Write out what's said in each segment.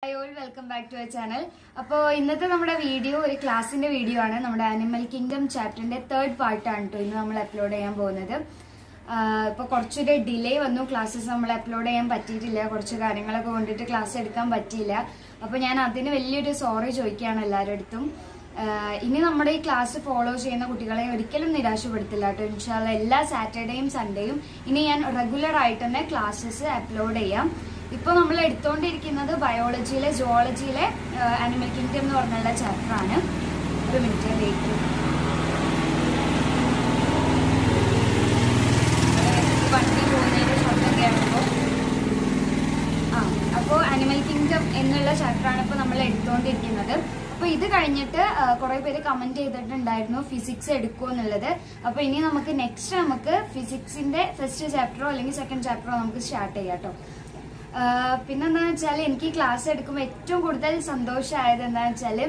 Hi all, welcome back to our channel. അപ്പോൾ ഇന്നത്തെ നമ്മുടെ വീഡിയോ ഒരു ക്ലാസിന്റെ വീഡിയോ ആണ്. നമ്മുടെ ആനിമൽ കിങ്ഡം ചാപ്റ്ററിന്റെ 3rd പാർട്ടാണ് ട്ടോ ഇന്ന് നമ്മൾ അപ്ലോഡ് ചെയ്യാൻ പോകുന്നത്. ഇപ്പോൾ കുറച്ചൊരു ഡിലേ വന്നു, ക്ലാസ്സസ് നമ്മൾ അപ്ലോഡ് ചെയ്യാൻ പറ്റിയിട്ടില്ല, കുറച്ച് കാര്യങ്ങളൊക്കെ കൊണ്ടിട്ട് ക്ലാസ് എടുക്കാൻ പറ്റിയില്ല. അപ്പോൾ ഞാൻ അതിന് വലിയൊരു സോറി ചോദിക്കുകയാണ് എല്ലാവരുടെ അടുത്തും. ഇനി നമ്മുടെ ഈ ക്ലാസ് ഫോളോ ചെയ്യുന്ന കുട്ടികളെ ഒരിക്കലും നിരാശപ്പെടുത്തില്ല കേട്ടോ. ഇൻഷാല്ലാ എല്ലാ സാറ്റർഡേയും സൺഡേയും ഇനി ഞാൻ റെഗുലർ ആയിട്ട് തന്നെ ക്ലാസ്സസ് അപ്ലോഡ് ചെയ്യാം. ഇപ്പോൾ നമ്മൾ എടുത്തുകൊണ്ടിരിക്കുന്നത് ബയോളജിയിലെ സുവോളജിയിലെ ആനിമൽ കിങ്ഡം എന്ന് പറഞ്ഞുള്ള ചാപ്റ്ററാണ്. ഒരു മിനിറ്റ് വെയിറ്റ്. വണ്ടി പോകുന്നതിൻ്റെ ശബ്ദം കേൾക്കുമ്പോൾ അപ്പോൾ ആനിമൽ കിങ്ഡം എന്നുള്ള ചാപ്റ്ററാണ് ഇപ്പോൾ നമ്മൾ എടുത്തുകൊണ്ടിരിക്കുന്നത്. അപ്പോൾ ഇത് കഴിഞ്ഞിട്ട് കുറെ പേര് കമന്റ് ചെയ്തിട്ടുണ്ടായിരുന്നു ഫിസിക്സ് എടുക്കുമോ എന്നുള്ളത്. അപ്പോൾ ഇനി നമുക്ക് ഫിസിക്സിന്റെ ഫസ്റ്റ് ചാപ്റ്ററോ അല്ലെങ്കിൽ സെക്കൻഡ് ചാപ്റ്ററോ നമുക്ക് സ്റ്റാർട്ട് ചെയ്യാം കേട്ടോ. പിന്നെന്താണെന്ന് വെച്ചാൽ എനിക്ക് ഈ ക്ലാസ് എടുക്കുമ്പോൾ ഏറ്റവും കൂടുതൽ സന്തോഷമായത് എന്താണെന്ന് വെച്ചാൽ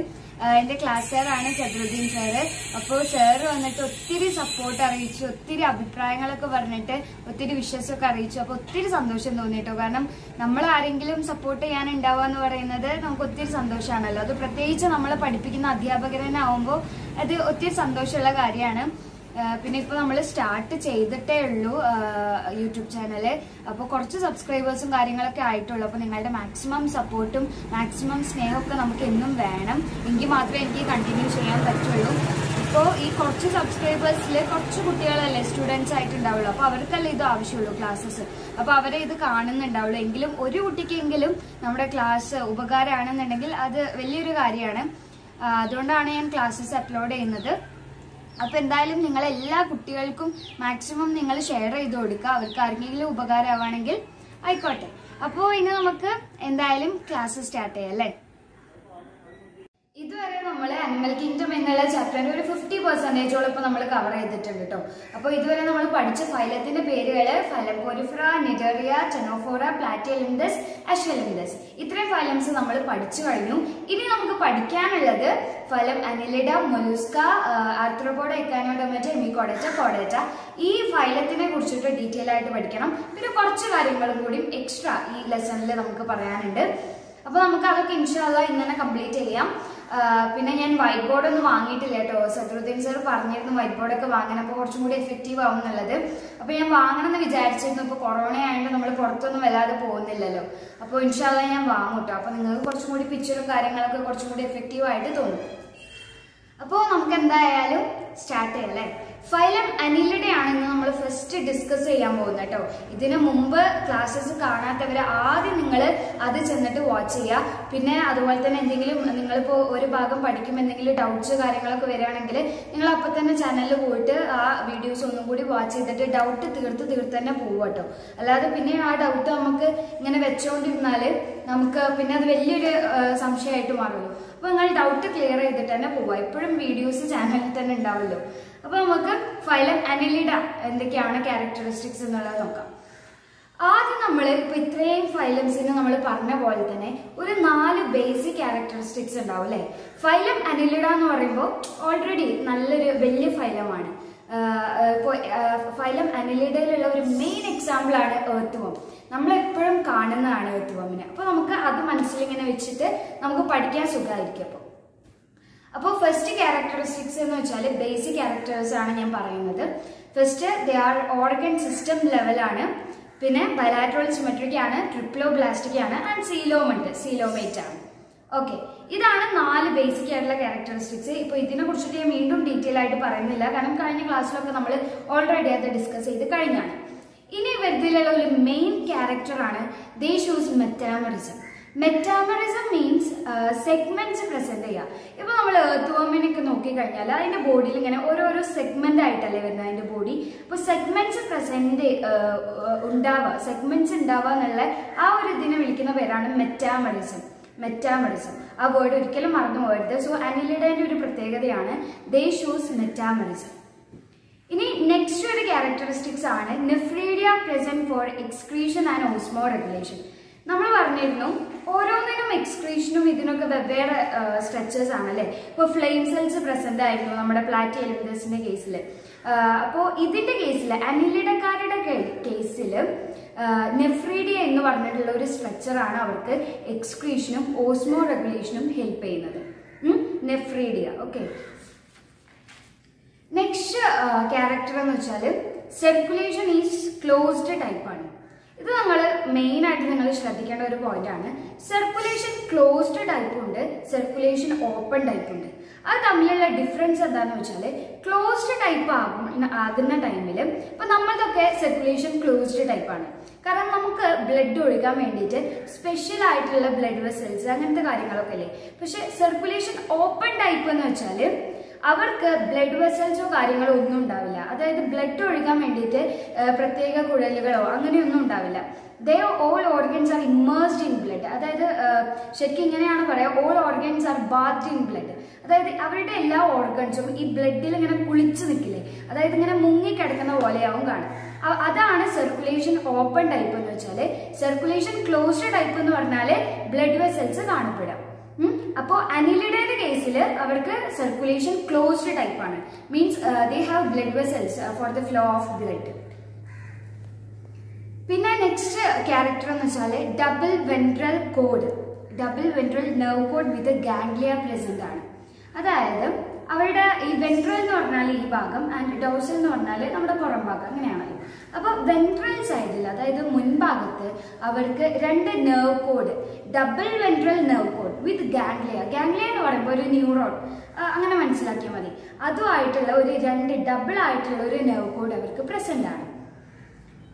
എൻ്റെ ക്ലാസ് സാറാണ് സദ്രുദ്ദീൻ സാറ്. അപ്പോൾ സാറ് വന്നിട്ട് ഒത്തിരി സപ്പോർട്ട് അറിയിച്ചു, ഒത്തിരി അഭിപ്രായങ്ങളൊക്കെ പറഞ്ഞിട്ട് ഒത്തിരി വിശ്വാസമൊക്കെ അറിയിച്ചു. അപ്പോൾ ഒത്തിരി സന്തോഷം തോന്നിട്ടോ. കാരണം നമ്മൾ ആരെങ്കിലും സപ്പോർട്ട് ചെയ്യാനുണ്ടാവുക എന്ന് പറയുന്നത് നമുക്ക് ഒത്തിരി സന്തോഷമാണല്ലോ. അത് പ്രത്യേകിച്ച് നമ്മളെ പഠിപ്പിക്കുന്ന അധ്യാപകർ തന്നെ ആവുമ്പോൾ അത് ഒത്തിരി സന്തോഷമുള്ള കാര്യമാണ്. പിന്നെ ഇപ്പോൾ നമ്മൾ സ്റ്റാർട്ട് ചെയ്തിട്ടേ ഉള്ളൂ യൂട്യൂബ് ചാനല്. അപ്പോൾ കുറച്ച് സബ്സ്ക്രൈബേഴ്സും കാര്യങ്ങളൊക്കെ ആയിട്ടുള്ളൂ. അപ്പോൾ നിങ്ങളുടെ മാക്സിമം സപ്പോർട്ടും മാക്സിമം സ്നേഹമൊക്കെ നമുക്ക് എന്നും വേണം, എങ്കിൽ മാത്രമേ എനിക്ക് കണ്ടിന്യൂ ചെയ്യാൻ പറ്റുള്ളൂ. ഇപ്പോൾ ഈ കുറച്ച് സബ്സ്ക്രൈബേഴ്സിൽ കുറച്ച് കുട്ടികളല്ലേ സ്റ്റുഡൻസ് ആയിട്ടുണ്ടാവുള്ളൂ. അപ്പോൾ അവർക്കല്ലേ ഇത് ആവശ്യമുള്ളൂ ക്ലാസ്സസ്. അപ്പോൾ അവരെ ഇത് കാണുന്നുണ്ടാവുള്ളൂ. എങ്കിലും ഒരു കുട്ടിക്കെങ്കിലും നമ്മുടെ ക്ലാസ് ഉപകാരമാണെന്നുണ്ടെങ്കിൽ അത് വലിയൊരു കാര്യമാണ്. അതുകൊണ്ടാണ് ഞാൻ ക്ലാസ്സസ് അപ്ലോഡ് ചെയ്യുന്നത്. അപ്പോൾ എന്തായാലും നിങ്ങൾ എല്ലാ കുട്ടികൾക്കും മാക്സിമം നിങ്ങൾ ഷെയർ ചെയ്ത് കൊടുക്കുക, അവർക്ക് ആർക്കെങ്കിലും ഉപകാരമാവുകയാണെങ്കിൽ ആയിക്കോട്ടെ. അപ്പോൾ ഇനി നമുക്ക് എന്തായാലും ക്ലാസ് സ്റ്റാർട്ട് ചെയ്യാം അല്ലേ. ഇതുവരെ നമ്മൾ ആനിമൽ കിങ്ഡം എന്നുള്ള ചാപ്റ്ററിന്റെ ഒരു 50% ഇപ്പോൾ നമ്മൾ കവർ ചെയ്തിട്ടുണ്ട് കേട്ടോ. അപ്പോൾ ഇതുവരെ നമ്മൾ പഠിച്ച ഫൈലത്തിന്റെ പേരുകൾ ഫൈലം പോരിഫറ, നിഡറിയ, ടെനോഫോറ, പ്ലാറ്റിയലിംഡസ്, അഷ്വലിംഡസ്. ഇത്രയും ഫൈലംസ് നമ്മൾ പഠിച്ചു കഴിഞ്ഞു. ഇനി നമുക്ക് പഠിക്കാനുള്ളത് ഫലം അനിലിഡ, മൊലുസ്ക, ആർത്രോപോഡ, എക്കാനോഡോമറ്റ, ഹെമിക്കോഡറ്റ, കോഡറ്റ. ഈ ഫൈലത്തിനെ കുറിച്ചിട്ട് ഡീറ്റെയിൽ ആയിട്ട് പഠിക്കണം. പിന്നെ കുറച്ച് കാര്യങ്ങളും കൂടി എക്സ്ട്രാ ഈ ലെസണിൽ നമുക്ക് പറയാനുണ്ട്. അപ്പോൾ നമുക്ക് അതൊക്കെ ഇൻഷാല്ലാ ഇങ്ങനെ കംപ്ലീറ്റ് ചെയ്യാം. പിന്നെ ഞാൻ വൈറ്റ് ബോർഡ് ഒന്നും വാങ്ങിയിട്ടില്ല കേട്ടോ. സദ്രുദ്ദീൻ സാർ പറഞ്ഞിരുന്നു വൈറ്റ് ബോർഡൊക്കെ വാങ്ങാൻ, അപ്പോൾ കുറച്ചും കൂടി എഫക്റ്റീവ് ആവും എന്നുള്ളത്. അപ്പോൾ ഞാൻ വാങ്ങണം എന്ന് വിചാരിച്ചിരുന്നു. ഇപ്പോൾ കൊറോണ ആയതുകൊണ്ട് നമ്മൾ പുറത്തൊന്നും വല്ലാതെ പോകുന്നില്ലല്ലോ. അപ്പോൾ ഇൻഷാല്ലാ ഞാൻ വാങ്ങും കേട്ടോ. അപ്പോൾ നിങ്ങൾക്ക് കുറച്ചും കൂടി പിക്ചറും കാര്യങ്ങളൊക്കെ കുറച്ചും കൂടി എഫക്റ്റീവ് ആയിട്ട് തോന്നും. അപ്പോൾ നമുക്ക് എന്തായാലും സ്റ്റാർട്ട് ചെയ്യാം അല്ലേ. ഫൈലം അനിലിഡയാണ് നമ്മൾ ഫസ്റ്റ് ഡിസ്കസ് ചെയ്യാൻ പോകുന്നത് കേട്ടോ. ഇതിനു മുമ്പ് ക്ലാസ്സസ് കാണാത്തവർ ആദ്യം നിങ്ങൾ അത് ചെന്നിട്ട് വാച്ച് ചെയ്യുക. പിന്നെ അതുപോലെ തന്നെ എന്തെങ്കിലും നിങ്ങളിപ്പോൾ ഒരു ഭാഗം പഠിക്കുമ്പോൾ എന്തെങ്കിലും ഡൗട്ട്സ് കാര്യങ്ങളൊക്കെ വരികയാണെങ്കിൽ നിങ്ങൾ അപ്പം തന്നെ ചാനലിൽ പോയിട്ട് ആ വീഡിയോസ് ഒന്നും കൂടി വാച്ച് ചെയ്തിട്ട് ഡൗട്ട് തീർത്ത് തന്നെ പോവുക കേട്ടോ. അല്ലാതെ പിന്നെ ആ ഡൗട്ട് നമുക്ക് ഇങ്ങനെ വെച്ചുകൊണ്ടിരുന്നാൽ നമുക്ക് പിന്നെ അത് വലിയൊരു സംശയമായിട്ട് മാറുമല്ലോ. അപ്പോൾ നിങ്ങൾ ഡൗട്ട് ക്ലിയർ ചെയ്തിട്ട് തന്നെ പോവുക. എപ്പോഴും വീഡിയോസ് ചാനലിൽ തന്നെ ഉണ്ടാവുമല്ലോ. അപ്പോൾ നമുക്ക് ഫൈലം അനിലിഡ എന്തൊക്കെയാണ് ക്യാരക്ടറിസ്റ്റിക്സ് എന്നുള്ളത് നോക്കാം. ആദ്യം നമ്മൾ ഇപ്പൊ ഇത്രയും ഫൈലംസിന് നമ്മൾ പറഞ്ഞ പോലെ തന്നെ ഒരു 4 ബേസിക് ക്യാരക്ടറിസ്റ്റിക്സ് ഉണ്ടാവും അല്ലെ. ഫൈലം അനിലിഡ എന്ന് പറയുമ്പോൾ ഓൾറെഡി നല്ലൊരു വലിയ ഫൈലമാണ്. ഇപ്പോൾ ഫൈലം അനിലിഡയിലുള്ള ഒരു മെയിൻ എക്സാമ്പിൾ ആണ് എർത്ത്. നമ്മളെപ്പോഴും കാണുന്നതാണ് എർത്ത്. അപ്പോൾ നമുക്ക് അത് മനസ്സിലിങ്ങനെ വെച്ചിട്ട് നമുക്ക് പഠിക്കാൻ സുഖമായിരിക്കും. അപ്പോൾ ഫസ്റ്റ് ക്യാരക്ടറിസ്റ്റിക്സ് എന്ന് വെച്ചാൽ ബേസിക് ക്യാരക്ടേഴ്സ് ആണ് ഞാൻ പറയുന്നത്. First they are organ system ലെവലാണ്, പിന്നെ ബൈലാറ്ററൽ സിമെട്രിക് ആണ്, ട്രിപ്ലോബ്ലാസ്റ്റിക് ആണ്, ആൻഡ് സീലോമേറ്റ് ആണ്. ഓക്കെ, ഇതാണ് 4 ബേസിക് ആയിട്ടുള്ള ക്യാരക്ടറിസ്റ്റിക്സ്. ഇപ്പോൾ ഇതിനെ കുറിച്ചിട്ട് ഞാൻ വീണ്ടും ഡീറ്റെയിൽ ആയിട്ട് പറയുന്നില്ല, കാരണം കഴിഞ്ഞ ക്ലാസ്സിലൊക്കെ നമ്മൾ ഓൾറെഡി അത് ഡിസ്കസ് ചെയ്ത് കഴിഞ്ഞാണ്. ഇനി വരുന്നതിലുള്ള ഒരു മെയിൻ ക്യാരക്ടറാണ് they shows metamerism. Metamerism means segments present ചെയ്യുക. ഇപ്പൊ നമ്മൾ എർത്ത് വർമിനൊക്കെ നോക്കിക്കഴിഞ്ഞാൽ അതിന്റെ ബോഡിയിൽ ഇങ്ങനെ ഓരോരോ സെഗ്മെന്റ് ആയിട്ടല്ലേ വരുന്നത് അതിന്റെ ബോഡി. അപ്പൊ സെഗ്മെന്റ്സ് ഉണ്ടാവുക എന്നുള്ള ആ ഒരു ഇതിനെ വിളിക്കുന്ന പേരാണ് മെറ്റാമറിസം. ആ വേർഡ് ഒരിക്കലും മറന്നു പോകരുത്. സോ അനിലിഡയുടെ ഒരു പ്രത്യേകതയാണ് ദേ ഷൂസ് മെറ്റാമറിസം. ഇനി നെക്സ്റ്റ് ഒരു ക്യാരക്ടറിസ്റ്റിക്സ് ആണ് nephridia present for excretion and osmoregulation. നമ്മൾ പറഞ്ഞിരുന്നു ഓരോന്നിനും എക്സ്ക്രീഷനും ഇതിനൊക്കെ വെവ്വേറെ സ്ട്രക്ചേഴ്സ് ആണല്ലേ. ഇപ്പോൾ ഫ്ലെയിം സെൽസ് പ്രസന്റ് ആയിരുന്നു നമ്മുടെ പ്ലാറ്റിയലിംഡസിന്റെ കേസിൽ. അപ്പോൾ ഇതിന്റെ കേസിൽ അനിലിഡക്കാരുടെ കേസിൽ നെഫ്രീഡിയ എന്ന് പറഞ്ഞിട്ടുള്ള ഒരു സ്ട്രക്ചറാണ് അവർക്ക് എക്സ്ക്രീഷനും ഓസ്മോ റെഗുലേഷനും ഹെൽപ്പ് ചെയ്യുന്നത്. നെഫ്രീഡിയ. ഓക്കെ, നെക്സ്റ്റ് ക്യാരക്ടർ എന്ന് വെച്ചാൽ സർക്കുലേഷൻ ഈസ് ക്ലോസ്ഡ് ടൈപ്പാണ്. ഇത് നമ്മൾ മെയിൻ ആയിട്ട് നിങ്ങൾ ശ്രദ്ധിക്കേണ്ട ഒരു പോയിന്റ് ആണ്. സർക്കുലേഷൻ ക്ലോസ്ഡ് ടൈപ്പ് ഉണ്ട്, സർക്കുലേഷൻ ഓപ്പൺ ടൈപ്പ് ഉണ്ട്. അത് തമ്മിലുള്ള ഡിഫറൻസ് എന്താണെന്ന് വെച്ചാൽ ക്ലോസ്ഡ് ടൈപ്പ് ആകുന്ന ടൈമിൽ ഇപ്പൊ നമ്മളതൊക്കെ സർക്കുലേഷൻ ക്ലോസ്ഡ് ടൈപ്പാണ്. കാരണം നമുക്ക് ബ്ലഡ് ഒഴുകാൻ വേണ്ടിയിട്ട് സ്പെഷ്യൽ ആയിട്ടുള്ള ബ്ലഡ് വെസൽസ് അങ്ങനത്തെ കാര്യങ്ങളൊക്കെ അല്ലേ. പക്ഷെ സർക്കുലേഷൻ ഓപ്പൺ ടൈപ്പ് എന്ന് വെച്ചാൽ അവർക്ക് ബ്ലഡ് വെസൽസോ കാര്യങ്ങളോ ഒന്നും ഉണ്ടാവില്ല. അതായത് ബ്ലഡ് ഒഴുകാൻ വേണ്ടിയിട്ട് പ്രത്യേക കുഴലുകളോ അങ്ങനെയൊന്നും ഉണ്ടാവില്ല. All organs are immersed in blood. അതായത് ശരിക്കും ഇങ്ങനെയാണ് പറയാം, all organs are bathed in blood. അതായത് അവരുടെ എല്ലാ ഓർഗൻസും ഈ ബ്ലഡിൽ ഇങ്ങനെ കുളിച്ച് നിൽക്കില്ലേ, അതായത് ഇങ്ങനെ മുങ്ങിക്കിടക്കുന്ന പോലെയാവും കാണും. അതാണ് സർക്കുലേഷൻ ഓപ്പൺ ടൈപ്പ് എന്ന് വെച്ചാൽ. സർക്കുലേഷൻ ക്ലോസ്ഡ് ടൈപ്പ് എന്ന് പറഞ്ഞാൽ ബ്ലഡ് വെസൽസ് കാണപ്പെടാം. അപ്പോൾ അനിലിഡയുടെ കേസിൽ അവർക്ക് സർക്കുലേഷൻ ക്ലോസ്ഡ് ടൈപ്പ് ആണ്. Means they have blood vessels for the flow of blood. പിന്നെ നെക്സ്റ്റ് ക്യാരക്ടർ എന്ന് വെച്ചാൽ double ventral cord, double ventral nerve cord with ganglia present ആണ്. അതായത് അവരുടെ ഈ വെൻട്രൽ എന്ന് പറഞ്ഞാൽ ഈ ഭാഗം ആൻഡ് ഡോർസൽ എന്ന് പറഞ്ഞാൽ നമ്മുടെ പുറം ഭാഗം, അങ്ങനെയാണല്ലോ. അപ്പൊ വെൻട്രൽ സൈഡിൽ, അതായത് മുൻഭാഗത്ത് അവർക്ക് രണ്ട് nerve cord, double ventral nerve cord with ganglia. Ganglia എന്ന് പറയുമ്പോൾ ഒരു ന്യൂറോൺ, അങ്ങനെ മനസ്സിലാക്കിയാൽ മതി. അതുമായിട്ടുള്ള ഒരു രണ്ട് ഡബിൾ ആയിട്ടുള്ള ഒരു നെർവ് കോഡ് അവർക്ക് പ്രസന്റ് ആണ്.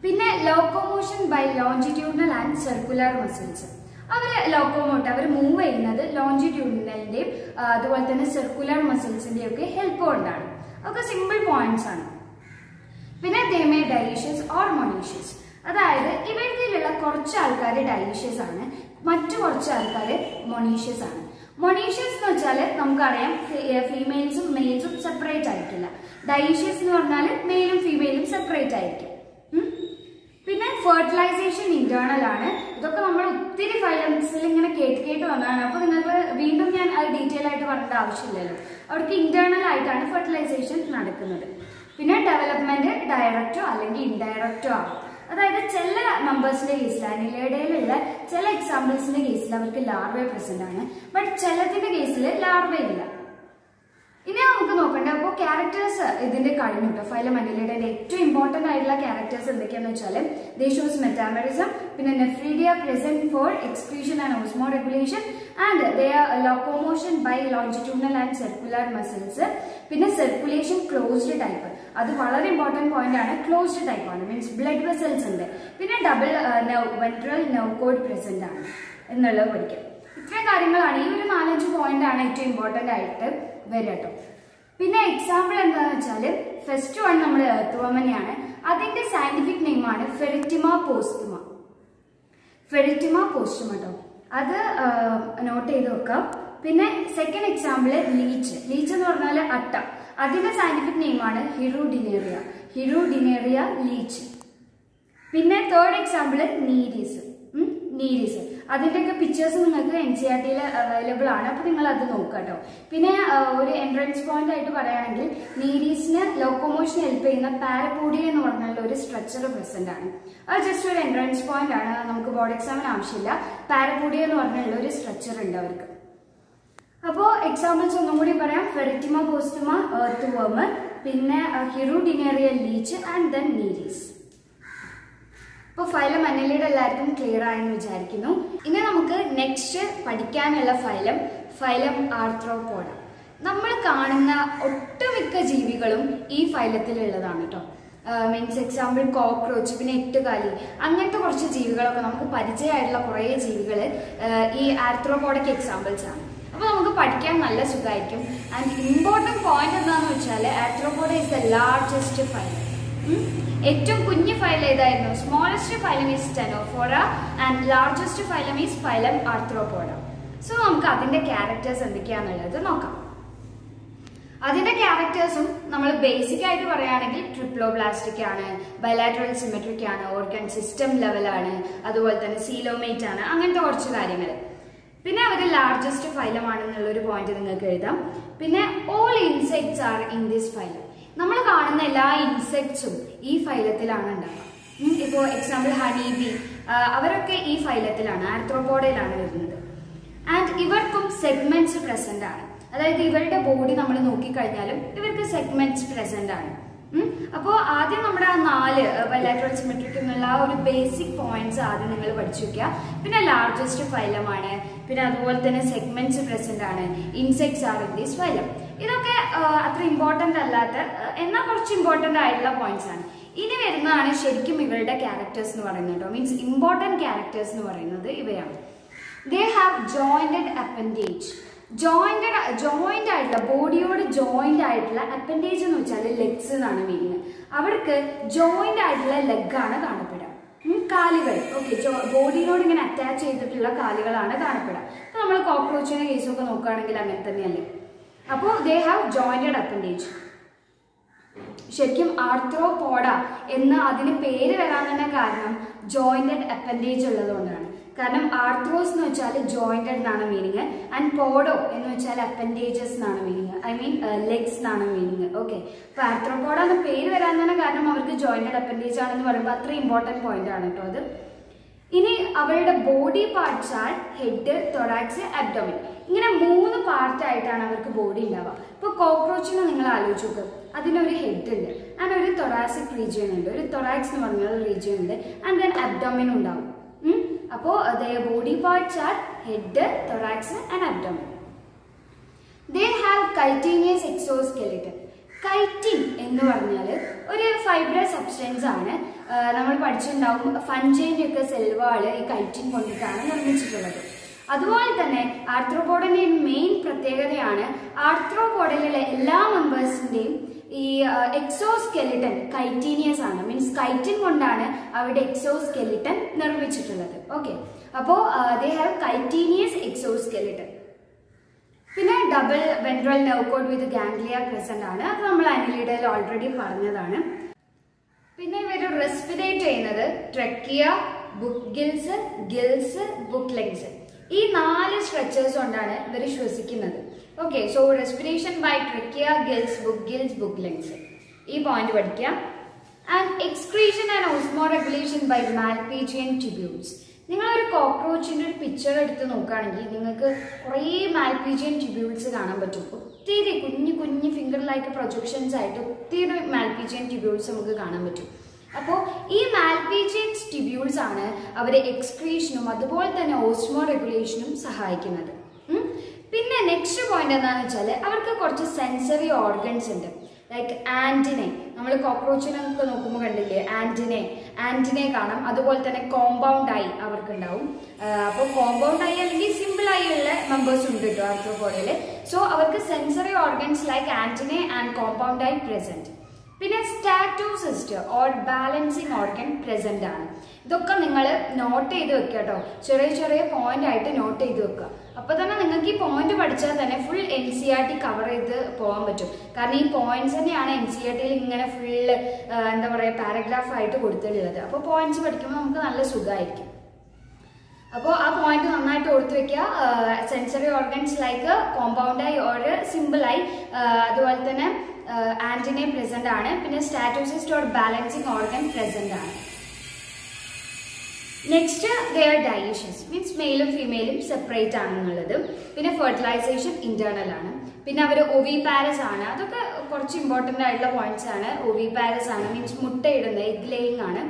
പിന്നെ locomotion by longitudinal and circular muscles. അവർ മൂവ് ചെയ്യുന്നത് ലോഞ്ചിറ്റ്യൂഡിനലിന്റെയും അതുപോലെ തന്നെ സർക്കുലർ മസിൽസിന്റെയും ഒക്കെ ഹെൽപ്പ് കൊണ്ടാണ്. അതൊക്കെ സിമ്പിൾ പോയിന്റ്സ് ആണ്. പിന്നെ they may dioecious or monoecious. അതായത് ഇവരിലുള്ള കുറച്ച് ആൾക്കാർ ഡൈഷ്യസ് ആണ്, മറ്റു കുറച്ച് ആൾക്കാർ മൊണീഷ്യസ് ആണ്. മൊണീഷ്യസ് എന്ന് വെച്ചാൽ നമുക്കറിയാം ഫീമെയിൽസും മെയിൽസും സെപ്പറേറ്റ് ആയിരിക്കില്ല. ഡൈഷ്യസ് എന്ന് പറഞ്ഞാൽ മെയിലും ഫീമെയിലും സെപ്പറേറ്റ് ആയിരിക്കും. പിന്നെ ഫെർട്ടിലൈസേഷൻ ഇന്റേണൽ ആണ്. ഇതൊക്കെ നമ്മൾ ഒത്തിരി ഫൈലംസിൽ ഇങ്ങനെ കേട്ട് വന്നതാണ്. അപ്പൊ നിങ്ങൾക്ക് വീണ്ടും ഞാൻ അത് ഡീറ്റെയിൽ ആയിട്ട് പറയേണ്ട ആവശ്യമില്ലല്ലോ. അവർക്ക് ഇന്റേണൽ ആയിട്ടാണ് ഫെർട്ടിലൈസേഷൻ നടക്കുന്നത്. പിന്നെ ഡെവലപ്മെന്റ് ഡയറക്റ്റോ അല്ലെങ്കിൽ ഇൻഡയറക്റ്റോ ആകും. അതായത് ചില മെമ്പേഴ്സിന്റെ കേസിൽ, അനിലിഡയിലുള്ള ചില എക്സാമ്പിൾസിന്റെ കേസിൽ അവർക്ക് ലാർവ പ്രസന്റ് ആണ്, ബട്ട് ചിലതിന്റെ കേസിൽ ലാർവ ഇല്ല. ഇനി നമുക്ക് നോക്കണ്ടേ, അപ്പോൾ ക്യാരക്ടേഴ്സ് ഇതിന്റെ കഴിഞ്ഞു കേട്ടോ. ഫൈലം അനിലിഡയുടെ ഏറ്റവും ഇമ്പോർട്ടന്റ് ആയിട്ടുള്ള ക്യാരക്ടേഴ്സ് എന്തൊക്കെയാണെന്ന് വെച്ചാൽ ദേ ഷോസ് മെറ്റാമറിസം, പിന്നെ nephridia present for excretion and osmoregulation and they are locomotion by longitudinal and circular muscles. പിന്നെ സർക്കുലേഷൻ ക്ലോസ്ഡ് ടൈപ്പ്, അത് വളരെ ഇമ്പോർട്ടന്റ് പോയിന്റ് ആണ്. ക്ലോസ്ഡ് ടൈപ്പ് ആണ്, മീൻസ് ബ്ലഡ് വെസൽസ് ഉണ്ട്. പിന്നെ double ventral nerve cord present ആണ് എന്നുള്ളത് പഠിക്കാം. ഇത്രയും കാര്യങ്ങളാണ്, ഈ ഒരു 4-5 പോയിന്റ് ആണ് ഏറ്റവും ഇമ്പോർട്ടന്റ് ആയിട്ട് വരിക കേട്ടോ. പിന്നെ എക്സാമ്പിൾ എന്താണെന്ന് വെച്ചാൽ ഫസ്റ്റ് വൺ നമ്മൾ എർത്ത് വർമിനെയാണ്. അതിന്റെ സയന്റിഫിക് നെയിമാണ് ഫെറിറ്റിമ പോസ്റ്റുമ. ഫെറിറ്റിമ പോസ്റ്റുമ കേട്ടോ, അത് നോട്ട് ചെയ്ത് വെക്കാം. പിന്നെ സെക്കൻഡ് എക്സാമ്പിൾ ലീച്ച്. ലീച്ച് എന്ന് പറഞ്ഞാൽ അട്ട, അതിന്റെ സയന്റിഫിക് നെയിമാണ് ഹിറുഡിനേറിയ. ഹിറുഡിനേറിയ ലീച്ച്. പിന്നെ തേർഡ് എക്സാമ്പിൾ നീരീസ്. നീരീസ് അതിന്റെയൊക്കെ പിക്ചേഴ്സ് നിങ്ങൾക്ക് NCERT-യിൽ അവൈലബിൾ ആണ്, അപ്പൊ നിങ്ങൾ അത് നോക്കുക കേട്ടോ. പിന്നെ ഒരു എൻട്രൻസ് പോയിന്റ് ആയിട്ട് പറയുകയാണെങ്കിൽ നീരീസിന് ലോക്കോമോഷൻ ഹെൽപ്പ് ചെയ്യുന്ന പാരപോഡിയ എന്ന് പറഞ്ഞുള്ള ഒരു സ്ട്രക്ചർ പ്രസന്റ് ആണ്. അത് ജസ്റ്റ് ഒരു എൻട്രൻസ് പോയിന്റ് ആണ്, നമുക്ക് ബോർഡ് എക്സാമിന് ആവശ്യമില്ല. പാരപോഡിയ എന്ന് പറഞ്ഞുള്ള ഒരു സ്ട്രക്ചർ ഉണ്ട് അവർക്ക്. അപ്പോൾ എക്സാമ്പിൾസ് ഒന്നും കൂടി പറയാം. ഫെറിറ്റിമ പോസ്റ്റുമ എർത്ത് വർം, പിന്നെ ഹിറുഡിനേറിയ ലീച്ച് ആൻഡ് ദെൻ നീരീസ്. അപ്പോൾ ഫൈലം അനിലിഡ എല്ലാവർക്കും ക്ലിയർ ആയെന്ന് വിചാരിക്കുന്നു. ഇനി നമുക്ക് നെക്സ്റ്റ് പഠിക്കാനുള്ള ഫൈലം ആർത്രോപോഡ. നമ്മൾ കാണുന്ന ഒട്ടുമിക്ക ജീവികളും ഈ ഫൈലത്തിലുള്ളതാണ് കേട്ടോ. മീൻസ് എക്സാമ്പിൾ കോക്രോച്ച്, പിന്നെ എട്ടുകാലി, അങ്ങനത്തെ കുറച്ച് ജീവികളൊക്കെ നമുക്ക് പരിചയമായിട്ടുള്ള കുറേ ജീവികൾ ഈ ആർത്രോപോഡയ്ക്ക് എക്സാമ്പിൾസ് ആണ്. അപ്പോൾ നമുക്ക് പഠിക്കാൻ നല്ല സുഖമായിരിക്കും. ആൻഡ് ഇമ്പോർട്ടൻറ്റ് പോയിന്റ് എന്താണെന്ന് വെച്ചാൽ Arthropoda is the largest phylum. ഏറ്റവും കുഞ്ഞു ഫൈലം ഏതായിരുന്നു? Smallest phylum is Ctenophora and largest phylum is phylum Arthropoda. So നമുക്ക് അതിന്റെ ക്യാരക്ടേഴ്സ് എന്തൊക്കെയാണെന്നുള്ളത് നോക്കാം. അതിന്റെ ക്യാരക്ടേഴ്സും നമ്മൾ ബേസിക് ആയിട്ട് പറയുകയാണെങ്കിൽ ട്രിപ്ലോബ്ലാസ്റ്റിക് ആണ്, ബൈലാറ്ററൽ സിമെട്രിക് ആണ്, ഓർഗൻ സിസ്റ്റം ലെവലാണ്, അതുപോലെ തന്നെ സീലോമേറ്റ് ആണ്, അങ്ങനത്തെ കുറച്ച് കാര്യങ്ങൾ. പിന്നെ അവർ ലാർജസ്റ്റ് ഫൈലം ആണെന്നുള്ളൊരു പോയിന്റ് നിങ്ങൾക്ക് എഴുതാം. പിന്നെ all insects are in this phylum. നമ്മൾ കാണുന്ന എല്ലാ ഇൻസെക്ട്സും ഈ ഫൈലത്തിലാണ് ഉണ്ടാവുക. ഇപ്പോൾ എക്സാമ്പിൾ ഹണി ബി, അവരൊക്കെ ഈ ഫൈലത്തിലാണ്, ആർത്രോപോഡയിലാണ് വരുന്നത്. ആൻഡ് ഇവർക്കും സെഗ്മെന്റ്സ് പ്രസന്റ് ആണ്. അതായത് ഇവരുടെ ബോഡി നമ്മൾ നോക്കിക്കഴിഞ്ഞാലും ഇവർക്ക് സെഗ്മെന്റ്സ് പ്രസന്റ് ആണ്. അപ്പോൾ ആദ്യം നമ്മുടെ ആ 4 ബൈലാറ്ററൽ സിമെട്രിക് എന്നുള്ള ആ ഒരു ബേസിക് പോയിന്റ്സ് ആദ്യം നിങ്ങൾ പഠിച്ചു വെക്കുക. പിന്നെ ലാർജസ്റ്റ് ഫൈലമാണ്, പിന്നെ അതുപോലെ തന്നെ സെഗ്മെന്റ്സ് പ്രസന്റ് ആണ്, insects are in this phylum. ഇതൊക്കെ അത്ര ഇമ്പോർട്ടന്റ് അല്ലാത്ത എന്നാൽ കുറച്ച് ഇമ്പോർട്ടന്റ് ആയിട്ടുള്ള പോയിന്റ്സ് ആണ്. ഇനി വരുന്നതാണ് ശരിക്കും ഇവരുടെ ക്യാരക്ടേഴ്സ് എന്ന് പറയുന്നത് കേട്ടോ. മീൻസ് ഇമ്പോർട്ടന്റ് ക്യാരക്ടേഴ്സ് എന്ന് പറയുന്നത് ഇവയാണ്. They have jointed appendage. Joint ആയിട്ടുള്ള, ബോഡിയോട് ജോയിന്റ് ആയിട്ടുള്ള അപ്പൻഡേജ് എന്ന് വെച്ചാൽ ലെഗ്സ് എന്നാണ് മീനിങ്. അവർക്ക് ജോയിന്റ് ആയിട്ടുള്ള ലെഗാണ് കാണപ്പെടുക. കാലുകൾ, ഓക്കെ, ബോഡിയോട് ഇങ്ങനെ അറ്റാച്ച് ചെയ്തിട്ടുള്ള കാലുകളാണ് കാണപ്പെടുക. അപ്പൊ നമ്മൾ കോക്രോച്ചിന്റെ കേസൊക്കെ നോക്കുകയാണെങ്കിൽ അങ്ങനെ തന്നെയല്ലേ. അപ്പോൾ ദേ ഹാവ് ജോയിന്റഡ് അപ്പൻഡേജ്. ശരിക്കും ആർത്രോപോഡ എന്ന് അതിന് പേര് വരാൻ തന്നെ കാരണം ജോയിന്റഡ് അപ്പൻഡേജ് ഉള്ളതുകൊണ്ടാണ്. കാരണം ആർത്രോസ് എന്ന് വെച്ചാൽ ജോയിന്റഡ് എന്നാണ് മീനിങ്, ആൻഡ് പോഡോ എന്ന് വെച്ചാൽ അപ്പൻഡേജസ് എന്നാണ് മീനിങ്, ഐ മീൻ ലെഗ്സ് എന്നാണ് മീനിങ്. ഓക്കെ, അപ്പൊ ആർത്രോപോഡ എന്ന് പേര് വരാൻ തന്നെ കാരണം അവർക്ക് ജോയിന്റഡ് അപ്പൻഡേജ് ആണെന്ന് പറയുമ്പോൾ അത്ര ഇമ്പോർട്ടന്റ് പോയിന്റ് ആണ് കേട്ടോ അത്. ഇനി അവരുടെ body parts are head, thorax, abdomen. ഇങ്ങനെ 3 പാർട്ടായിട്ടാണ് അവർക്ക് ബോഡി ഉണ്ടാവുക. ഇപ്പൊ കോക്രോച്ചിനെ നിങ്ങൾ ആലോചിച്ച് നോക്കുക, അതിനൊരു ഹെഡ് ഉണ്ട്, ആൻഡ് ഒരു തൊറാസിക് റീജിയൻ ഉണ്ട്, ഒരു തൊറാക്സ് എന്ന് പറഞ്ഞ ഒരു റീജിയൻ ഉണ്ട്, ആൻഡ് ദെൻ അബ്ഡോമിൻ ഉണ്ടാവും. അപ്പോൾ body parts are head, thorax and abdomen. They have chitinous exoskeleton. Chitin എന്ന് പറഞ്ഞാൽ ഒരു ഫൈബ്രസ് സബ്സ്റ്റൻസ് ആണ്. നമ്മൾ പഠിച്ചിട്ടുണ്ടാവും ഫഞ്ചൈൻ്റെ ഒക്കെ സെൽവാള് ഈ കൈറ്റിൻ കൊണ്ടിട്ടാണ് നിർമ്മിച്ചിട്ടുള്ളത്. അതുപോലെ തന്നെ ആർത്രോപോഡിന്റെ മെയിൻ പ്രത്യേകതയാണ് ആർത്രോപോഡിലെ എല്ലാ മെമ്പേഴ്സിന്റെയും ഈ എക്സോസ്കെലിറ്റൻ കൈറ്റീനിയസ് ആണ്. മീൻസ് കൈറ്റിൻ കൊണ്ടാണ് അവരുടെ എക്സോസ്കെലിറ്റൻ നിർമ്മിച്ചിട്ടുള്ളത്. ഓക്കെ, അപ്പോൾ ദേ ഹാവ് കൈറ്റീനിയസ് എക്സോസ്കെലിറ്റൻ. പിന്നെ double ventral nerve cord with ganglia present ആണ്. അത് നമ്മൾ അനിലിഡയിൽ ഓൾറെഡി പറഞ്ഞതാണ്. പിന്നെ ഇവർ റെസ്പിറേറ്റ് ചെയ്യുന്നത് trachea, book gills, book legs, ഈ 4 സ്ട്രക്ചേഴ്സ് കൊണ്ടാണ് ഇവർ ശ്വസിക്കുന്നത്. Okay, so respiration by trachea, book legs, ഈ പോയിന്റ് പഠിക്കുക. And excretion and osmoregulation by Malpighian tubules. നിങ്ങളൊരു കോക്രോച്ചിന്റെ ഒരു പിക്ചർ എടുത്ത് നോക്കുകയാണെങ്കിൽ നിങ്ങൾക്ക് കുറേ മാൽപീജിയൻ ട്യൂബ്യൂൾസ് കാണാൻ പറ്റും. ഒത്തിരി കുഞ്ഞു ഫിംഗർ ലൈക്ക് പ്രൊജക്ഷൻസ് ആയിട്ട് ഒത്തിരി മാൽപീജിയൻ ട്യൂബ്യൂൾസ് നമുക്ക് കാണാൻ പറ്റും. അപ്പോൾ ഈ മാൽപീജിയൻ ട്യൂബ്യൂൾസ് ആണ് അവരെ എക്സ്ക്രീഷനും അതുപോലെ തന്നെ ഓസ്മോ റെഗുലേഷനും സഹായിക്കുന്നത്. പിന്നെ നെക്സ്റ്റ് പോയിന്റ് എന്താണെന്ന് വെച്ചാൽ അവർക്ക് കുറച്ച് സെൻസറി ഓർഗൻസ് ഉണ്ട്. ലൈക്ക് ആന്റിനെ, നമ്മൾ കോക്രോച്ചിനൊക്കെ നോക്കുമ്പോൾ കണ്ടില്ലേ ആന്റിനെ കാണാം. അതുപോലെ തന്നെ കോമ്പൗണ്ട് ഐ അവർക്ക് ഉണ്ടാവും. അപ്പോൾ കോമ്പൗണ്ട് ഐ അല്ലെങ്കിൽ സിമ്പിൾ ഐ ഉള്ള മെമ്പേഴ്സ് ഉണ്ട് കേട്ടോ ആർത്രോപോഡയിൽ. സോ അവർക്ക് sensory organs like antennae and compound eye present. പിന്നെ statocyst or balancing organ present ആണ്. ഇതൊക്കെ നിങ്ങൾ നോട്ട് ചെയ്ത് വെക്കുക കേട്ടോ, ചെറിയ പോയിന്റ് ആയിട്ട് നോട്ട് ചെയ്ത് വെക്കുക. അപ്പൊ തന്നെ നിങ്ങൾക്ക് ഈ പോയിന്റ് പഠിച്ചാൽ തന്നെ ഫുൾ NCERT കവർ ചെയ്ത് പോകാൻ പറ്റും. കാരണം ഈ പോയിന്റ്സ് തന്നെയാണ് NCERTയിൽ ഇങ്ങനെ ഫുള്ള് എന്താ പറയുക പാരഗ്രാഫ് ആയിട്ട് കൊടുത്തിട്ടുള്ളത്. അപ്പോൾ പോയിന്റ്സ് പഠിക്കുമ്പോൾ നമുക്ക് നല്ല സുഖമായിരിക്കും. അപ്പോൾ ആ പോയിന്റ് നന്നായിട്ട് ഓർത്ത് വെക്കുക. Sensory organs like compound eye or simple eye, അതുപോലെ തന്നെ ആന്റിനെ പ്രസന്റ് ആണ്. പിന്നെ statocyst or balancing organ present ആണ്. നെക്സ്റ്റ് ദെയർ ഡൈജഷൻസ് മീൻസ് മെയിലും ഫീമെയിലും സെപ്പറേറ്റ് ആണെന്നുള്ളത്. പിന്നെ ഫെർട്ടിലൈസേഷൻ ഇന്റേണൽ ആണ്. പിന്നെ അവർ ഒവിപാരസ് ആണ്. അതൊക്കെ കുറച്ച് ഇമ്പോർട്ടൻ്റ് ആയിട്ടുള്ള പോയിന്റ്സ് ആണ്. ഒവിപാരസ് ആണ് മീൻസ് മുട്ടയിടുന്ന എഗ് ലേയിങ് ആണ്.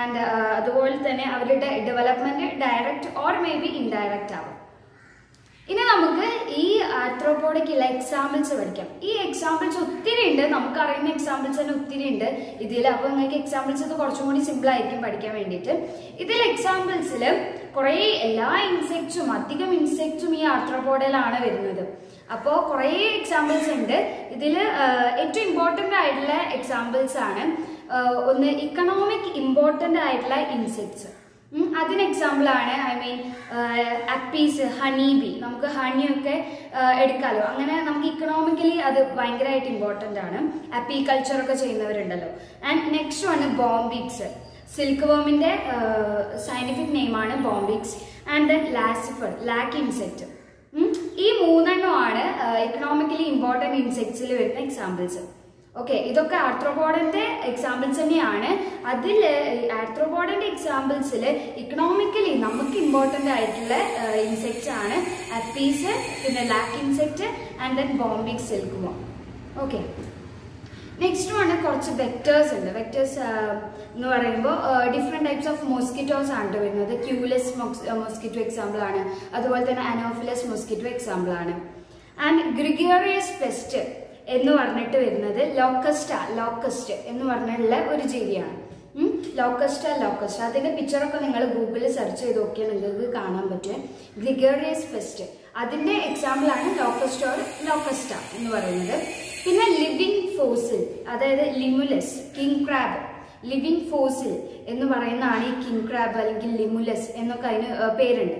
ആൻഡ് അതുപോലെ തന്നെ അവരുടെ development direct or may be indirect ആവും. ഇനി നമുക്ക് ഈ ആർത്രോപോഡയ്ക്കുള്ള എക്സാമ്പിൾസ് പഠിക്കാം. ഈ എക്സാമ്പിൾസ് ഒത്തിരി ഉണ്ട്, നമുക്കറിയുന്ന എക്സാമ്പിൾസ് തന്നെ ഒത്തിരി ഉണ്ട് ഇതിൽ. അപ്പോൾ നിങ്ങൾക്ക് എക്സാമ്പിൾസ് ഇത് കുറച്ചും കൂടി സിമ്പിൾ ആയിരിക്കും പഠിക്കാൻ വേണ്ടിയിട്ട്. ഇതിൽ എക്സാമ്പിൾസിൽ കുറേ എല്ലാ ഇൻസെക്ട്സും അധികം ഇൻസെക്ട്സും ഈ ആർത്രോപോഡയിലാണ് വരുന്നത്. അപ്പോൾ കുറേ എക്സാമ്പിൾസ് ഉണ്ട് ഇതിൽ. ഏറ്റവും ഇമ്പോർട്ടൻ്റ് ആയിട്ടുള്ള എക്സാമ്പിൾസ് ആണ്. ഒന്ന് ഇക്കണോമിക് ഇമ്പോർട്ടൻ്റ് ആയിട്ടുള്ള ഇൻസെക്ട്സ്. അതിന് എക്സാമ്പിൾ ആണ് ഐ മീൻ അപ്പീസ്, ഹണി ബി. നമുക്ക് ഹണിയൊക്കെ എടുക്കാമല്ലോ. അങ്ങനെ നമുക്ക് ഇക്കണോമിക്കലി അത് ഭയങ്കരമായിട്ട് ഇമ്പോർട്ടൻ്റ് ആണ്. അപ്പി കൾച്ചറൊക്കെ ചെയ്യുന്നവരുണ്ടല്ലോ. ആൻഡ് നെക്സ്റ്റ് ആണ് ബോംബിക്സ്. സിൽക്ക് വേമിൻ്റെ സയന്റിഫിക് നെയിമാണ് Bombyx. And then Laccifer, lac insect. ഈ 3 എണ്ണമാണ് ഇക്കണോമിക്കലി ഇമ്പോർട്ടൻറ്റ് ഇൻസെക്ട്സിൽ വരുന്ന എക്സാമ്പിൾസ്. ഓക്കെ, ഇതൊക്കെ ആർത്രോപോഡന്റെ എക്സാമ്പിൾസ് തന്നെയാണ്. അതിൽ ആർത്രോപോഡന്റെ എക്സാമ്പിൾസിൽ ഇക്കണോമിക്കലി നമുക്ക് ഇമ്പോർട്ടന്റ് ആയിട്ടുള്ള ഇൻസെക്ട്സ് ആണ് അപ്പീസ്, പിന്നെ lac insect and then Bombyx silkworm. Okay, next ആണ് കുറച്ച് വെക്ടേഴ്സ് ഉണ്ട്. വെക്ടേഴ്സ് എന്ന് പറയുമ്പോൾ ഡിഫറെന്റ് ടൈപ്സ് ഓഫ് മോസ്കിറ്റോസ് ആണ് വരുന്നത്. ക്യൂലെസ് മോസ്കിറ്റോ എക്സാമ്പിൾ ആണ്, അതുപോലെ തന്നെ അനോഫിലസ് മോസ്കിറ്റോ എക്സാമ്പിൾ ആണ്. ആൻഡ് ഗ്രിഗേറിയസ് പെസ്റ്റ് എന്ന് പറഞ്ഞിട്ട് വരുന്നത് ലോക്കസ്റ്റ് എന്ന് പറഞ്ഞിട്ടുള്ള ഒരു ജീവിയാണ്. ലോക്കസ്റ്റ് അതിന്റെ പിക്ചറൊക്കെ നിങ്ങൾ ഗൂഗിളിൽ സെർച്ച് ചെയ്ത് നോക്കിയാൽ നിങ്ങൾക്ക് കാണാൻ പറ്റും. ഗ്രിഗേറിയസ് പെസ്റ്റ് അതിന്റെ എക്സാമ്പിൾ ആണ് ലോക്കസ്റ്റ എന്ന് പറയുന്നത്. പിന്നെ ലിവിങ് ഫോസിൽ, അതായത് Limulus, king crab. Living fossil എന്ന് പറയുന്നതാണ് ഈ കിങ് ക്രാബ് അല്ലെങ്കിൽ ലിമുലസ് എന്നൊക്കെ അതിന് പേരുണ്ട്.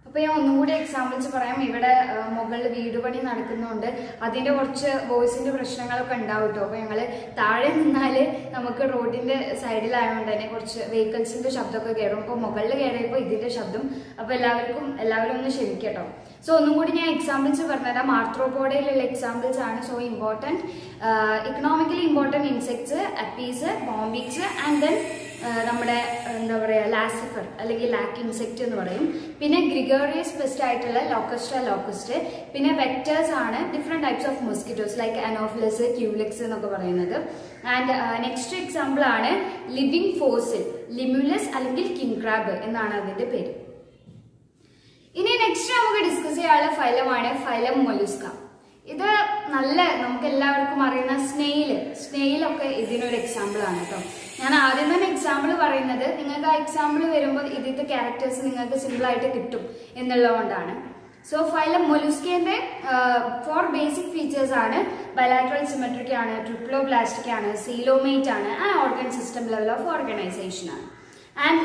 അപ്പൊ ഞാൻ ഒന്നും കൂടി എക്സാമ്പിൾസ് പറയാം. ഇവിടെ മുകളിൽ വീട് പണി നടക്കുന്നുണ്ട്, അതിന്റെ കുറച്ച് വോയിസിന്റെ പ്രശ്നങ്ങളൊക്കെ ഉണ്ടാവും കേട്ടോ. അപ്പൊ ഞങ്ങള് താഴെ നിന്നാല് നമുക്ക് റോഡിന്റെ സൈഡിലായതുകൊണ്ട് തന്നെ കുറച്ച് വെഹിക്കിൾസിന്റെ ശബ്ദമൊക്കെ കയറും. അപ്പൊ മുകളിൽ കയറിയപ്പോ ഇതിന്റെ ശബ്ദം, അപ്പൊ എല്ലാവരും ഒന്ന് ക്ഷമിക്കട്ടോ. സോ ഒന്നും കൂടി ഞാൻ എക്സാമ്പിൾസ് പറഞ്ഞുതരാം. ആർത്രോപോഡയിലുള്ള എക്സാമ്പിൾസ് ആണ്. So important economically important insects Apis, Bombyx and then നമ്മുടെ എന്താ പറയുക ലാസിഫർ അല്ലെങ്കിൽ ലാക്ക് ഇൻസെക്ട് എന്ന് പറയും. പിന്നെ ഗ്രിഗേറിയസ് പെസ്റ്റ് ആയിട്ടുള്ള ലോക്കസ്റ്റ്. പിന്നെ വെക്ടേഴ്സ് ആണ് different types of mosquitoes like anopheles, Culex എന്നൊക്കെ പറയുന്നത്. ആൻഡ് നെക്സ്റ്റ് എക്സാമ്പിൾ ആണ് ലിവിങ് ഫോസിൽ, ലിമുലസ് അല്ലെങ്കിൽ കിങ് ക്രാബ് എന്നാണ് അതിന്റെ പേര്. ഇനി നെക്സ്റ്റ് നമുക്ക് ഡിസ്കസ് ചെയ്യാനുള്ള ഫൈലമാണ് ഫൈലം മൊലുസ്ക. ഇത് നമുക്ക് എല്ലാവർക്കും അറിയുന്ന സ്നെയിലൊക്കെ ഇതിനൊരു എക്സാമ്പിൾ ആണ് കേട്ടോ. ഞാൻ ആദ്യം തന്നെ എക്സാമ്പിൾ പറയുന്നത് നിങ്ങൾക്ക് ആ എക്സാമ്പിൾ വരുമ്പോൾ ഇതിന്റെ ക്യാരക്ടേഴ്സ് നിങ്ങൾക്ക് സിമ്പിൾ ആയിട്ട് കിട്ടും എന്നുള്ളതുകൊണ്ടാണ്. സോ ഫൈലം മൊലുസ്കേന്റെ 4 ബേസിക് ഫീച്ചേഴ്സ് ആണ്. ബൈലാറ്ററൽ സിമെട്രിക് ആണ്, ട്രിപ്ലോബ്ലാസ്റ്റിക് ആണ്, സീലോമേറ്റ് ആണ്, and organ system level of organisation ആണ്. ആൻഡ്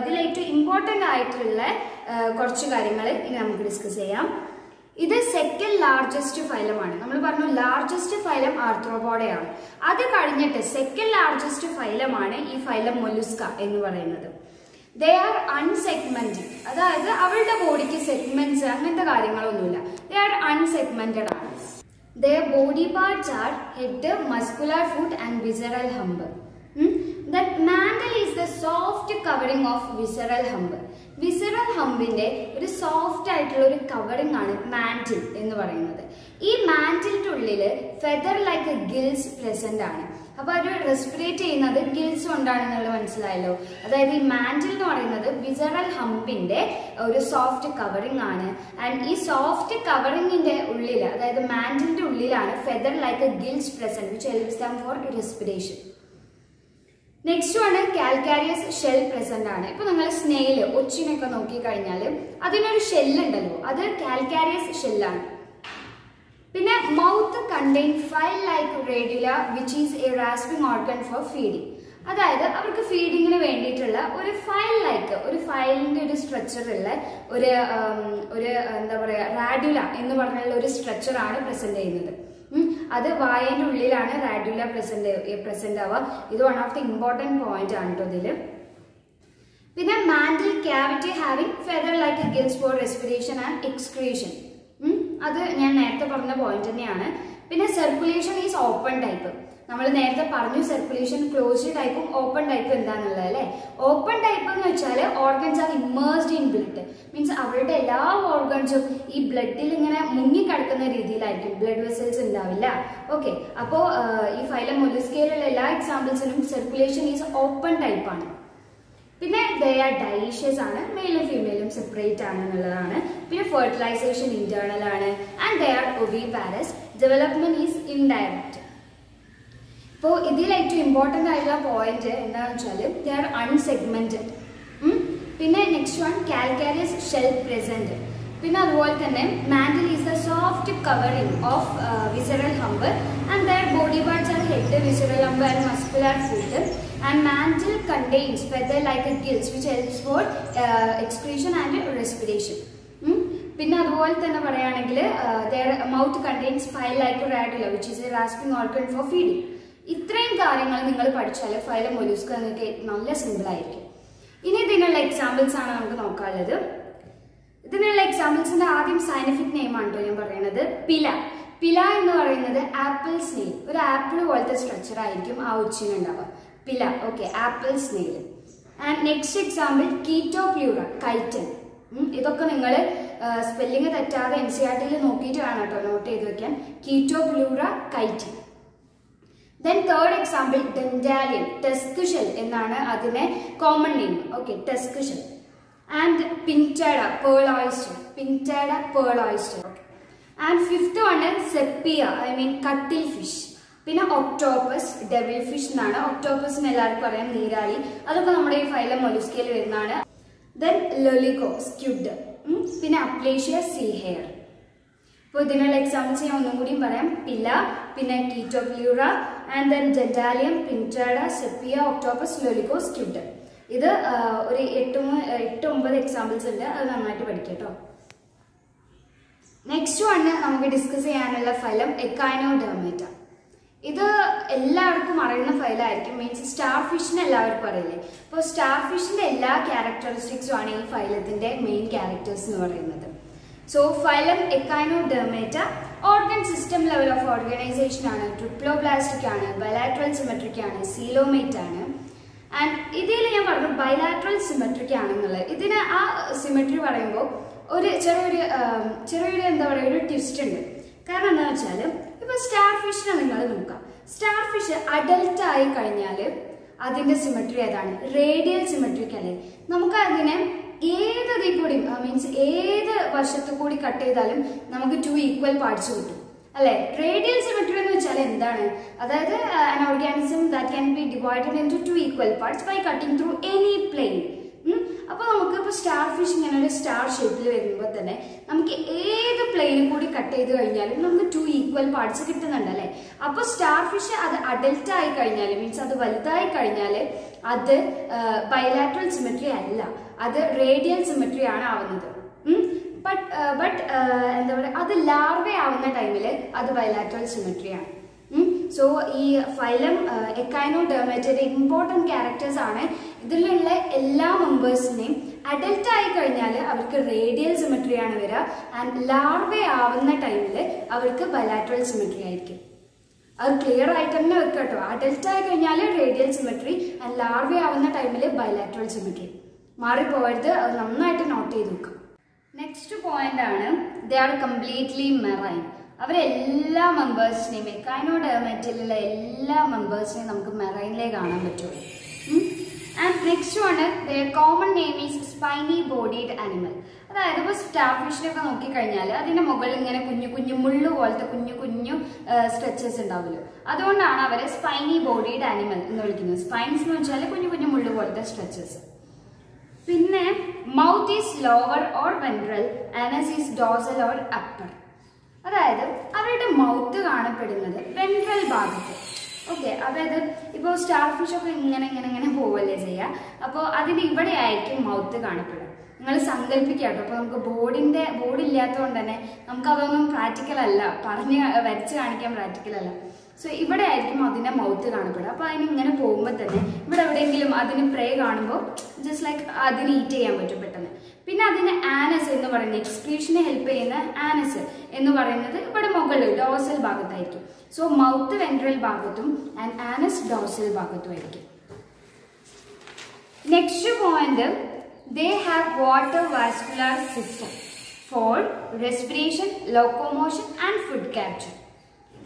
ഇതിൽ ഏറ്റവും ഇമ്പോർട്ടന്റ് ആയിട്ടുള്ള കുറച്ച് കാര്യങ്ങൾ ഇനി നമുക്ക് ഡിസ്കസ് ചെയ്യാം. ഇത് സെക്കൻഡ് ലാർജസ്റ്റ് ഫൈലമാണ്. നമ്മൾ പറഞ്ഞു ലാർജസ്റ്റ് ഫൈലം ആർത്രോപോഡയാണ്. അത് കഴിഞ്ഞിട്ട് സെക്കൻഡ് ലാർജസ്റ്റ് ഫൈലമാണ് ഈ ഫൈലം മൊലുസ്ക എന്ന് പറയുന്നത്. ദേ ആർ അൺസെഗ്മെന്റഡ്, അതായത് അവരുടെ ബോഡിക്ക് സെഗ്മെന്റ്സ് അങ്ങനത്തെ കാര്യങ്ങളൊന്നുമില്ല. ദേ ആർ അൺസെഗ്മെന്റഡ് ആണ്. Their body parts are head, muscular foot and visceral hump. That mantle is the soft covering of visceral hump. Visceral humpന്റെ ഒരു സോഫ്റ്റ് ആയിട്ടുള്ള ഒരു കവറിംഗ് ആണ് മാന്റിൽ എന്ന് പറയുന്നത്. ഈ മാന്റിലിന്റെ ഉള്ളില് ഫെദർ ലൈക്ക് ഗിൽസ് പ്രസന്റ് ആണ്. അപ്പൊ അത് റെസ്പിറേറ്റ് ചെയ്യുന്നത് ഗിൽസ് കൊണ്ടാണെന്നുള്ളത് മനസ്സിലായല്ലോ. അതായത് ഈ മാന്റിൽ എന്ന് പറയുന്നത് വിസറൽ ഹമ്പിന്റെ ഒരു സോഫ്റ്റ് കവറിംഗ് ആണ്. ആൻഡ് ഈ സോഫ്റ്റ് കവറിംഗിന്റെ ഉള്ളിൽ, അതായത് മാന്റിലിന്റെ ഉള്ളിലാണ് feather like gills present which helps them for respiration. Next ആണ് കാൽക്കാരിയസ് ഷെൽ പ്രസന്റ് ആണ്. ഇപ്പൊ നിങ്ങൾ സ്നെയിൽ, ഒച്ചിനൊക്കെ നോക്കി കഴിഞ്ഞാൽ അതിനൊരു ഷെല്ലുണ്ടല്ലോ, അത് കാൽക്കാരിയസ് ഷെല്ലാണ്. പിന്നെ mouth contain file like radula which is a rasping organ for feeding. അതായത് അവർക്ക് ഫീഡിങ്ങിന് വേണ്ടിയിട്ടുള്ള ഒരു ഫൈൽ ലൈക്ക്, ഒരു ഫയലിന്റെ ഒരു സ്ട്രക്ചർ ഉള്ള ഒരു എന്താ പറയാ റാഡുല എന്ന് പറഞ്ഞുള്ള ഒരു സ്ട്രക്ചർ ആണ് പ്രസന്റ് ചെയ്യുന്നത്. അത് വായന്റെ ഉള്ളിലാണ് റാഡുല പ്രസന്റ് ആവുക. ഇത് one of the important point ആണ് കേട്ടോ ഇതില്. പിന്നെ mantle cavity having feather like gills four respiration and excretion. അത് ഞാൻ നേരത്തെ പറഞ്ഞ പോയിന്റ് തന്നെയാണ്. പിന്നെ സർക്കുലേഷൻ ഈസ് ഓപ്പൺ ടൈപ്പ്. നമ്മൾ നേരത്തെ പറഞ്ഞു സർക്കുലേഷൻ ക്ലോസ്ഡ് ടൈപ്പും ഓപ്പൺ ടൈപ്പും എന്താണെന്നുള്ളത് അല്ലെ. ഓപ്പൺ ടൈപ്പ് എന്ന് വെച്ചാൽ organs are immersed in blood. Means അവരുടെ എല്ലാ ഓർഗൻസും ഈ ബ്ലഡിൽ ഇങ്ങനെ മുങ്ങിക്കിടക്കുന്ന രീതിയിലായിരിക്കും, ബ്ലഡ് വെസൽസ് ഉണ്ടാവില്ല. ഓക്കെ, അപ്പോ ഈ ഫൈലം മൊലുസ്കയിലുള്ള എല്ലാ എക്സാമ്പിൾസിനും സർക്കുലേഷൻ ഈസ് ഓപ്പൺ ടൈപ്പ് ആണ്. പിന്നെ ദേ ആർ ഡൈഷ്യസ് ആണ്, മെയിലും ഫീമെയിലും സെപ്പറേറ്റ് ആണ് എന്നുള്ളതാണ്. പിന്നെ ഫെർട്ടിലൈസേഷൻ ഇന്റേണൽ ആണ്. And they are oviparous. Development is indirect. ഇപ്പോൾ ഇതിൽ ഏറ്റവും ഇമ്പോർട്ടന്റ് ആയിട്ടുള്ള പോയിന്റ് എന്താണെന്ന് വെച്ചാൽ ദേ ആർ അൺസെഗ്മെന്റഡ്. പിന്നെ next one calcareous shell present. പിന്നെ അതുപോലെ തന്നെ mantle is the soft covering of visceral hump and their body parts are head, visceral hump and muscular foot. And mantle contains feather-like gills which helps for excretion and respiration. പിന്നെ അതുപോലെ തന്നെ പറയുകയാണെങ്കിൽ their mouth contains file-like radula which is a rasping organ for feeding. ഇത്രയും കാര്യങ്ങൾ നിങ്ങൾ പഠിച്ചാൽ phylum മൊലുസ്ക നിങ്ങൾക്ക് നല്ല സിമ്പിൾ ആയിരിക്കും. ഇനി ഇതിനുള്ള എക്സാമ്പിൾസ് ആണ് നമുക്ക് നോക്കാനുള്ളത്. ഇതിനുള്ള എക്സാമ്പിൾസിന്റെ ആദ്യം സയന്റിഫിക് നെയിം ആണ് കേട്ടോ ഞാൻ പറയുന്നത്. പില എന്ന് പറയുന്നത് ആപ്പിൾ സ്നെയിൽ, ഒരു ആപ്പിൾ പോലത്തെ സ്ട്രക്ചർ ആയിരിക്കും ആ ഉച്ചിനുണ്ടാവുക. Pila. Okay, apple snail. And next example Chaetopleura, chiton. ഇതൊക്കെ നിങ്ങൾ സ്പെല്ലിംഗ് തെറ്റാതെ NCERT നോക്കിയിട്ട് വേണം കേട്ടോ നോട്ട് ചെയ്ത് വെക്കാൻ. Chaetopleura, chiton. Then third example Dentalium, tusk shell എന്നാണ് അതിനെ common name. Okay, tusk shell. And Pinctada, pearl oyster, Pinctada pearl oyster. And fifth one Sepia, I mean cuttlefish. പിന്നെ octopus, devil fish എന്നാണ്. ഒക്ടോപ്പസിന് എല്ലാവർക്കും അറിയാം, നീരാളി. അതൊക്കെ നമ്മുടെ ഈ phylum മൊലുസ്കയിൽ വരുന്നതാണ്. Then Loligo, squid. പിന്നെ അപ്ലേഷ്യ, സീ ഹെയർ. അപ്പോൾ ഇതിനുള്ള എക്സാമ്പിൾസ് ഞാൻ ഒന്നും കൂടിയും പറയാം. പില, പിന്നെ Chaetopleura, and then Dentalium, Pinctada, Sepia, octopus, Loligo, squid. ഇത് ഒരു 8-9 എക്സാമ്പിൾസ് ഉണ്ട്. അത് നന്നായിട്ട് പഠിക്കാം കേട്ടോ. നെക്സ്റ്റ് വണ് നമുക്ക് ഡിസ്കസ് ചെയ്യാനുള്ള ഫൈലം എക്കൈനോഡെർമേറ്റ. ഇത് എല്ലാവർക്കും അറിയുന്ന ഫൈലായിരിക്കും. മീൻസ് സ്റ്റാർ ഫിഷിന് എല്ലാവർക്കും അറിയില്ലേ. അപ്പോൾ സ്റ്റാർ ഫിഷിന്റെ എല്ലാ ക്യാരക്ടറിസ്റ്റിക്സും ആണ് ഈ ഫൈലത്തിന്റെ മെയിൻ ക്യാരക്ടേഴ്സ് എന്ന് പറയുന്നത്. So phylum Echinodermata organ system level of organisation ആണ്, ട്രിപ്ലോബ്ലാസ്റ്റിക് ആണ്, ബൈലാറ്ററൽ സിമെട്രിക് ആണ്, സീലോമേറ്റ് ആണ്. ആൻഡ് ഇതിൽ ഞാൻ പറഞ്ഞു ബൈലാറ്ററൽ സിമെട്രിക് ആണെന്നുള്ളത്. ഇതിന് ആ സിമെട്രി പറയുമ്പോൾ ഒരു ചെറിയൊരു എന്താ പറയുക, ഒരു ട്വിസ്റ്റ് ഉണ്ട്. കാരണം എന്താ വെച്ചാൽ ഇപ്പൊ സ്റ്റാർ ഫിഷിനെ നിങ്ങൾ നോക്കാം. സ്റ്റാർ ഫിഷ് അഡൽട്ട് ആയി കഴിഞ്ഞാൽ അതിന്റെ സിമെട്രി ഏതാണ്? റേഡിയൽ സിമെട്രിക് അല്ലേ. നമുക്ക് അതിനെ ഏത് കൂടി മീൻസ് ഏത് വശത്തു കൂടി കട്ട് ചെയ്താലും നമുക്ക് 2 ഈക്വൽ പാർട്സ് കിട്ടും അല്ലെ. റേഡിയൽ സിമെട്രി എന്ന് വെച്ചാൽ എന്താണ്? അതായത് an organism that can be divided into 2 equal parts by cutting through any plane. അപ്പൊ നമുക്ക് ഇപ്പൊ സ്റ്റാർ ഫിഷ് ഇങ്ങനെ ഒരു സ്റ്റാർ ഷേപ്പിൽ വരുമ്പോൾ തന്നെ നമുക്ക് ഏത് പ്ലെയിനും കൂടി കട്ട് ചെയ്ത് കഴിഞ്ഞാലും നമുക്ക് 2 ഈക്വൽ പാർട്സ് കിട്ടുന്നുണ്ട് അല്ലെ. അപ്പൊ സ്റ്റാർ ഫിഷ് അത് അഡൽട്ട് ആയി കഴിഞ്ഞാൽ മീൻസ് അത് വലുതായി കഴിഞ്ഞാൽ അത് ബൈലാറ്ററൽ സിമെട്രി അല്ല, അത് റേഡിയൽ സിമെട്രി ആണ് ആവുന്നത്. ബട്ട് എന്താ പറയുക, അത് ലാർവ ആവുന്ന ടൈമിൽ അത് ബൈലാറ്ററൽ സിമെട്രി ആണ്. സോ ഈ ഫൈലം എക്കൈനോഡെർമേറ്റയുടെ ഇമ്പോർട്ടൻറ്റ് ക്യാരക്ടേഴ്സ് ആണ്. ഇതിലുള്ള എല്ലാ മെമ്പേഴ്സിനെയും അഡൽട്ട് ആയി കഴിഞ്ഞാൽ അവർക്ക് റേഡിയൽ സിമെട്രി ആണ് വരിക. ആൻഡ് ലാർവ ആവുന്ന ടൈമിൽ അവർക്ക് ബൈലാറ്ററൽ സിമെട്രി ആയിരിക്കും. അത് ക്ലിയർ ആയിട്ട് തന്നെ വെക്കുക കേട്ടോ. അഡൽട്ട് ആയി കഴിഞ്ഞാൽ റേഡിയൽ സിമെട്രി, ആൻഡ് ലാർവ ആവുന്ന ടൈമിൽ ബൈലാറ്ററൽ സിമെട്രി. മാറിപ്പോയത്, അത് നന്നായിട്ട് നോട്ട് ചെയ്ത് വെക്കുക. നെക്സ്റ്റ് പോയിന്റ് ആണ് ദേ ആർ കംപ്ലീറ്റ്ലി മെറൈൻ. അവരെല്ലാ മെമ്പേഴ്സിനെയും എക്കൈനോഡെർമേറ്റയിലുള്ള എല്ലാ മെമ്പേഴ്സിനെയും നമുക്ക് മെറൈനിലേ കാണാൻ പറ്റുള്ളൂ. And next one common name is spiny bodied animal. അതായത് ഇപ്പോൾ സ്റ്റാർ ഫിഷിനൊക്കെ നോക്കിക്കഴിഞ്ഞാൽ അതിന്റെ മുകളിൽ ഇങ്ങനെ കുഞ്ഞു മുള്ളു പോലത്തെ കുഞ്ഞു സ്ട്രെച്ചസ് ഉണ്ടാവുമല്ലോ. അതുകൊണ്ടാണ് അവരെ സ്പൈനി ബോഡീഡ് ആനിമൽ എന്ന് വിളിക്കുന്നത്. സ്പൈൻസ് എന്ന് വെച്ചാൽ കുഞ്ഞു മുള്ളു പോലത്തെ സ്ട്രെച്ചസ്. പിന്നെ mouth is lower or ventral, Anas is dorsal or upper. അതായത് അവരുടെ മൗത്ത് കാണപ്പെടുന്നത് വെൻട്രൽ ഭാഗത്ത്. ഓക്കെ, അതായത് ഇപ്പോൾ സ്റ്റാർ ഫിഷ് ഒക്കെ ഇങ്ങനെ പോവല്ലേ ചെയ്യുക. അപ്പോൾ അതിന് ഇവിടെ ആയിരിക്കും മൗത്ത് കാണപ്പെടുക. നിങ്ങൾ സങ്കല്പിക്കുക കേട്ടോ. അപ്പോൾ നമുക്ക് ബോർഡ് ഇല്ലാത്തതുകൊണ്ട് തന്നെ നമുക്ക് അതൊന്നും പ്രാക്ടിക്കൽ അല്ല, വരച്ച് കാണിക്കാൻ പ്രാക്ടിക്കൽ അല്ല. സോ ഇവിടെ ആയിരിക്കും അതിന്റെ മൗത്ത് കാണപ്പെടുക. അപ്പോൾ അതിന് ഇങ്ങനെ പോകുമ്പോൾ തന്നെ ഇവിടെ എവിടെയെങ്കിലും അതിന് പ്രേ കാണുമ്പോൾ ജസ്റ്റ് ലൈക്ക് അതിന് ഈറ്റ് ചെയ്യാൻ പറ്റും പെട്ടെന്ന്. പിന്നെ അതിന് ആനസ് എന്ന് പറയുന്നത്, എക്സ്ക്രീഷനെ ഹെൽപ്പ് ചെയ്യുന്ന ആനസ് എന്ന് പറയുന്നത് ഇവിടെ മുകളിൽ ഡോസൽ ഭാഗത്തായിരിക്കും. സോ മൗത്ത് വെൻട്രൽ ഭാഗത്തും ആൻഡ് ആനസ് ഡോസൽ ഭാഗത്തും ആയിരിക്കും. Next point, they have water vascular system for respiration, locomotion and food capture.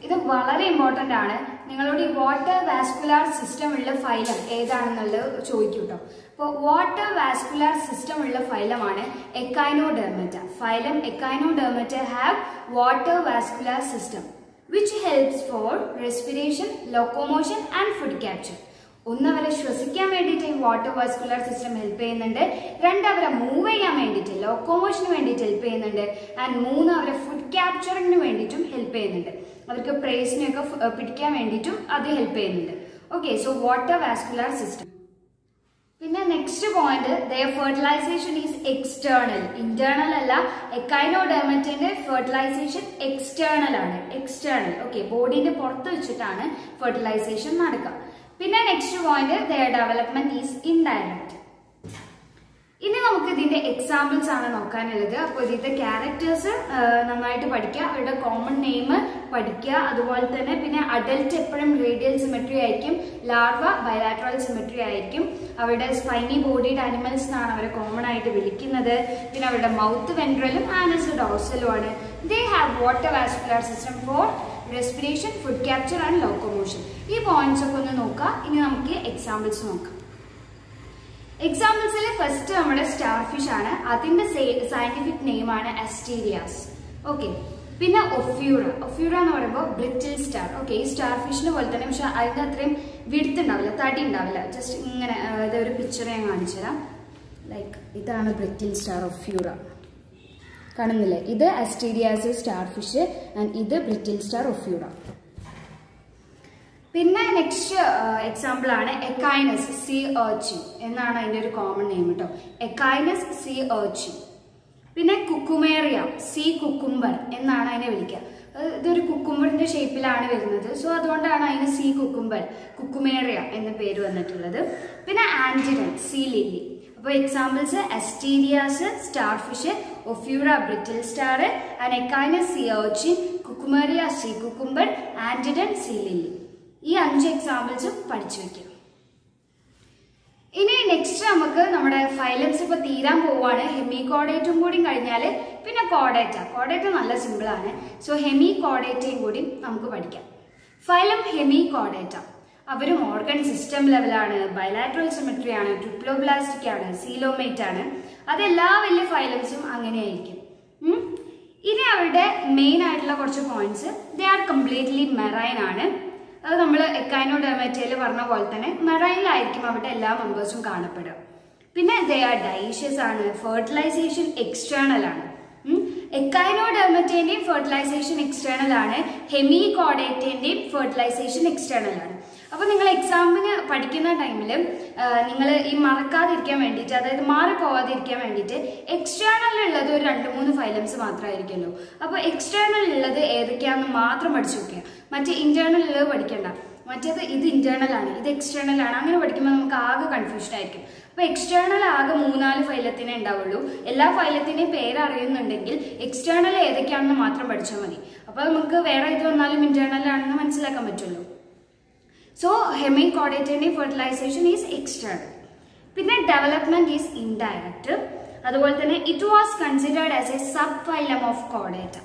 ഇത് വളരെ ഇമ്പോർട്ടൻ്റ് ആണ്. നിങ്ങളോട് ഈ വാട്ടർ വാസ്കുലാർ സിസ്റ്റം ഉള്ള ഫൈലം ഏതാണെന്നുള്ളത് ചോദിക്കും കേട്ടോ. അപ്പോൾ വാട്ടർ വാസ്കുലാർ സിസ്റ്റം ഉള്ള ഫൈലമാണ് എക്കൈനോഡെർമേറ്റ. Phylum Echinodermata have water vascular system which helps for respiration, locomotion and food capture. ഒന്ന്, അവരെ ശ്വസിക്കാൻ വേണ്ടിയിട്ട് വാട്ടർ വാസ്കുലർ സിസ്റ്റം ഹെൽപ്പ് ചെയ്യുന്നുണ്ട്. 2, അവരെ മൂവ് ചെയ്യാൻ വേണ്ടിയിട്ട് ലോക്കോമോഷന് വേണ്ടിയിട്ട് ഹെൽപ്പ് ചെയ്യുന്നുണ്ട്. ആൻഡ് 3, അവരെ ഫുഡ് ക്യാപ്ചറിങ്ങിന് വേണ്ടിയിട്ടും ഹെൽപ്പ് ചെയ്യുന്നുണ്ട്. അവർക്ക് പ്രേസിനെയൊക്കെ പിടിക്കാൻ വേണ്ടിയിട്ടും അത് ഹെൽപ്പ് ചെയ്യുന്നുണ്ട്. Okay, so water vascular system. പിന്നെ next point, their fertilisation is external, internal അല്ല. എക്കൈനോഡെർമേറ്റയുടെ ഫെർട്ടിലൈസേഷൻ എക്സ്റ്റേണൽ ആണ്. എക്സ്റ്റേണൽ, ഓക്കെ, ബോഡിന്റെ പുറത്ത് വെച്ചിട്ടാണ് ഫെർട്ടിലൈസേഷൻ നടക്കുക. പിന്നെ next point, their development is indirect. ഇനി നമുക്ക് ഇതിന്റെ എക്സാമ്പിൾസ് ആണ് നോക്കാനുള്ളത്. അപ്പോൾ ഇതിന്റെ ക്യാരക്ടേഴ്സ് നന്നായിട്ട് പഠിക്കുക, അവരുടെ കോമൺ നെയിം പഠിക്കുക. അതുപോലെ തന്നെ പിന്നെ അഡൽട്ട് എപ്പോഴും റേഡിയൽ സിമെട്രി ആയിരിക്കും, ലാർവ ബൈലാറ്ററൽ സിമെട്രി ആയിരിക്കും. അവരുടെ സ്പൈനി ബോഡിഡ് ആനിമൽസ് എന്നാണ് അവരെ കോമൺ ആയിട്ട് വിളിക്കുന്നത്. പിന്നെ അവരുടെ മൗത്ത് വെൻട്രലും ആനസ് ഡോർസലും ആണ്. They have water vascular system for respiration, food capture and locomotion. ഈ പോയിന്റ്സ് ഒക്കെ ഒന്ന് നോക്കാം. ഇനി നമുക്ക് എക്സാമ്പിൾസ് നോക്കാം. എക്സാമ്പിൾസിൽ ഫസ്റ്റ് നമ്മുടെ സ്റ്റാർ ഫിഷ് ആണ്. അതിന്റെ സയന്റിഫിക് നെയിം ആണ് അസ്റ്റീരിയാസ്. ഓക്കെ. പിന്നെ ഒഫ്യൂറ. ഒഫ്യൂറ എന്ന് പറയുമ്പോൾ ബ്രിറ്റിൽ സ്റ്റാർ. ഓക്കെ. ഈ സ്റ്റാർ ഫിഷിനെ പോലെ തന്നെ, പക്ഷെ അതിന്റെ അത്രയും വിഡ്ത്ത് ഉണ്ടാവില്ല, തടി ഉണ്ടാവില്ല. ജസ്റ്റ് ഇങ്ങനെ ഇതൊരു പിക്ചർ ഞാൻ കാണിച്ചു തരാം. ലൈക്ക് ഇതാണ് ബ്രിറ്റിൽ സ്റ്റാർ ഒഫ്യൂറ. കാണുന്നില്ലേ? ഇത് അസ്റ്റീരിയാസ് സ്റ്റാർ ഫിഷ് ആൻഡ് ഇത് ബ്രിറ്റിൽ സ്റ്റാർ ഒഫ്യൂറ. പിന്നെ നെക്സ്റ്റ് എക്സാമ്പിൾ ആണ് എക്കൈനസ് സീ ഏർച്ചിൻ എന്നാണ് അതിന്റെ ഒരു കോമൺ നെയിം കേട്ടോ. എക്കൈനസ് സീ ഏർച്ചിൻ. പിന്നെ കുക്കുമേറിയ സീ കുക്കുംബർ എന്നാണ് അതിനെ വിളിക്കുക. ഇതൊരു കുക്കുംബറിന്റെ ഷേപ്പിലാണ് വരുന്നത്. സോ അതുകൊണ്ടാണ് അതിന് സീ കുക്കുംബർ, കുക്കുമേറിയ എന്ന പേര് വന്നിട്ടുള്ളത്. പിന്നെ ആൻജിഡൻ സീ ലില്ലി. അപ്പോൾ examples Asterias starfish, Ophiura brittle star and Echinus sea urchin, Cucumaria sea cucumber, Antedon sea lily. ഈ 5 എക്സാമ്പിൾസും പഠിച്ചു വെക്കാം. ഇനി നെക്സ്റ്റ് നമുക്ക് നമ്മുടെ ഫൈലംസ് ഇപ്പൊ തീരാൻ പോവാണ്. ഹെമികോഡേറ്റും കൂടി കഴിഞ്ഞാൽ പിന്നെ കോഡേറ്റ. കോഡേറ്റ നല്ല സിമ്പിൾ ആണ്. സോ ഹെമികോഡേറ്റയും കൂടി നമുക്ക് പഠിക്കാം. Phylum Hemichordata. അവരും ഓർഗൻ സിസ്റ്റം ലെവലാണ്, ബൈലാറ്ററൽ സിമെട്രി ആണ്, ട്രിപ്ലോബ്ലാസ്റ്റിക് ആണ്, സീലോമേറ്റ് ആണ്. അതെല്ലാ വലിയ ഫൈലംസും അങ്ങനെയായിരിക്കും. ഇനി അവരുടെ മെയിൻ ആയിട്ടുള്ള കുറച്ച് points. They are completely marine ആണ്. അത് നമ്മൾ എക്കൈനോഡെർമേറ്റയിൽ പറഞ്ഞ പോലെ തന്നെ മെറൈനിലായിരിക്കും അവരുടെ എല്ലാ മെമ്പേഴ്സും കാണപ്പെടുക. പിന്നെ ദേ ആർ ഡൈഷ്യസ് ആണ്, ഫെർട്ടിലൈസേഷൻ എക്സ്റ്റേണൽ ആണ്. എക്കൈനോഡെർമേറ്റേന്റെയും ഫെർട്ടിലൈസേഷൻ എക്സ്റ്റേണൽ ആണ്, ഹെമികോഡേറ്റേന്റെയും ഫെർട്ടിലൈസേഷൻ എക്സ്റ്റേണൽ ആണ്. അപ്പൊ നിങ്ങൾ എക്സാമിന് പഠിക്കുന്ന ടൈമിൽ നിങ്ങൾ ഈ മറക്കാതിരിക്കാൻ വേണ്ടിയിട്ട്, അതായത് മാറിപ്പോവാതിരിക്കാൻ വേണ്ടിയിട്ട് എക്സ്റ്റേണലിലുള്ളത് ഒരു 2-3 ഫൈലംസ് മാത്രമായിരിക്കുമല്ലോ. അപ്പൊ എക്സ്റ്റേണൽ ഉള്ളത് ഏതൊക്കെയാണെന്ന് മാത്രം പഠിച്ചു നോക്കുക. മറ്റേ ഇന്റേണൽ ഉള്ളത് പഠിക്കണ്ട. മറ്റേത് ഇത് ഇന്റേണൽ ആണ്, ഇത് എക്സ്റ്റേണൽ ആണ്. അങ്ങനെ പഠിക്കുമ്പോൾ നമുക്ക് ആകെ കൺഫ്യൂഷൻ ആയിരിക്കും. അപ്പൊ എക്സ്റ്റേണൽ ആകെ 3-4 ഫൈലത്തിനെ ഉണ്ടാവുള്ളൂ. എല്ലാ ഫൈലത്തിനെയും പേര് അറിയുന്നുണ്ടെങ്കിൽ എക്സ്റ്റേണൽ ഏതൊക്കെയാണെന്ന് മാത്രം പഠിച്ചാൽ മതി. അപ്പൊ നമുക്ക് വേറെ ഇത് വന്നാലും ഇന്റേണൽ ആണെന്ന് മനസ്സിലാക്കാൻ പറ്റുള്ളൂ. സോ ഹെമികോഡേറ്റേന്റെയും ഫെർട്ടിലൈസേഷൻ ഈസ് എക്സ്റ്റേണൽ. പിന്നെ ഡെവലപ്മെന്റ് ഈസ് ഇൻഡയറക്റ്റ്. അതുപോലെ തന്നെ it was considered as a sub phylum of കോഡേറ്റ.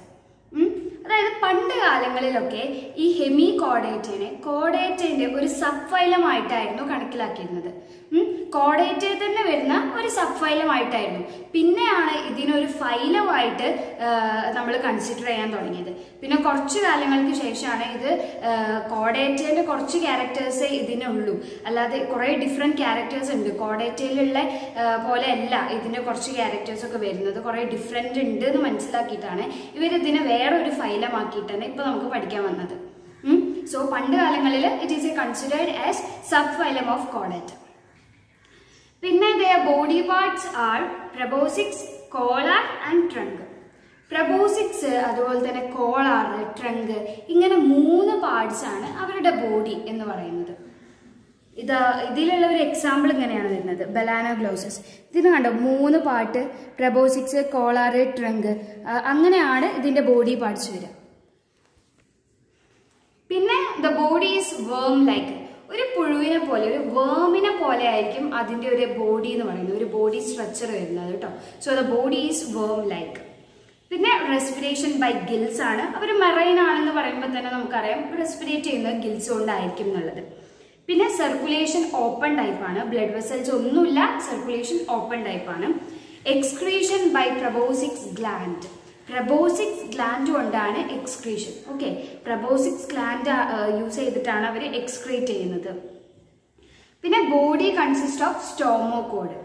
അതായത് പണ്ട് കാലങ്ങളിലൊക്കെ ഈ ഹെമികോഡേറ്റനെ കോഡേറ്റന്റെ ഒരു സബ് ഫൈലമായിട്ടായിരുന്നു കണക്കിലാക്കിയിരുന്നത്. കോഡേറ്റയിൽ തന്നെ വരുന്ന ഒരു സബ് ഫൈലമായിട്ടായിരുന്നു. പിന്നെയാണ് ഇതിനൊരു ഫൈലമായിട്ട് നമ്മൾ കൺസിഡർ ചെയ്യാൻ തുടങ്ങിയത്. പിന്നെ കുറച്ച് കാലങ്ങൾക്ക് ശേഷമാണ് ഇത് കോഡേറ്റയുടെ കുറച്ച് ക്യാരക്ടേഴ്സേ ഇതിനുള്ളൂ, അല്ലാതെ കുറേ ഡിഫറെൻറ്റ് ക്യാരക്ടേഴ്സ് ഉണ്ട്. കോഡേറ്റയിലുള്ള പോലെ അല്ല ഇതിൻ്റെ കുറച്ച് ക്യാരക്ടേഴ്സ് ഒക്കെ വരുന്നത്, കുറേ ഡിഫറെൻ്റ് ഉണ്ട് എന്ന് മനസ്സിലാക്കിയിട്ടാണ് ഇവരിതിനെ വേറൊരു ഫൈലമാക്കിയിട്ടാണ് ഇപ്പോൾ നമുക്ക് പഠിക്കാൻ വന്നത്. സോ പണ്ട് കാലങ്ങളിൽ it is a considered as sub phylum of കോഡേറ്റ. പിന്നെ their body parts are proboscis, collar and trunk. പ്രബോസിക്സ്, അതുപോലെ തന്നെ കോളാർ, ട്രങ്ക്, ഇങ്ങനെ 3 പാർട്സ് ആണ് അവരുടെ ബോഡി എന്ന് പറയുന്നത്. ഇതിലുള്ള ഒരു എക്സാമ്പിൾ ഇങ്ങനെയാണ് വരുന്നത്. ബലാനോഗ്ലോസസ്. ഇതിന് കണ്ടോ 3 പാർട്ട്, പ്രബോസിക്സ്, കോളാർ, ട്രങ്ക്, അങ്ങനെയാണ് ഇതിന്റെ ബോഡി പാർട്സ് വരിക. പിന്നെ the body is worm like. ഒരു പുഴുവിനെ പോലെ, ഒരു വേമിനെ പോലെ ആയിരിക്കും അതിന്റെ ഒരു ബോഡി എന്ന് പറയുന്നത്, ഒരു ബോഡി സ്ട്രക്ചർ വരുന്നത് കേട്ടോ. So the body is worm like. പിന്നെ റെസ്പിറേഷൻ ബൈ ഗിൽസ് ആണ്. അവർ മെറൈൻ ആണെന്ന് പറയുമ്പോൾ തന്നെ നമുക്കറിയാം റെസ്പിറേറ്റ് ചെയ്യുന്നത് ഗിൽസ് കൊണ്ടായിരിക്കും എന്നുള്ളത്. പിന്നെ സർക്കുലേഷൻ ഓപ്പൺ ടൈപ്പ് ആണ്. ബ്ലഡ് വെസൽസ് ഒന്നുമില്ല, സർക്കുലേഷൻ ഓപ്പൺ ടൈപ്പ് ആണ്. Excretion by proboscis gland. Proboscis gland കൊണ്ടാണ് excretion. Okay, proboscis gland use ചെയ്തിട്ടാണ് അവർ എക്സ്ക്രീറ്റ് ചെയ്യുന്നത്. പിന്നെ ബോഡി കൺസിസ്റ്റ് ഓഫ് സ്റ്റോമോകോഡ്.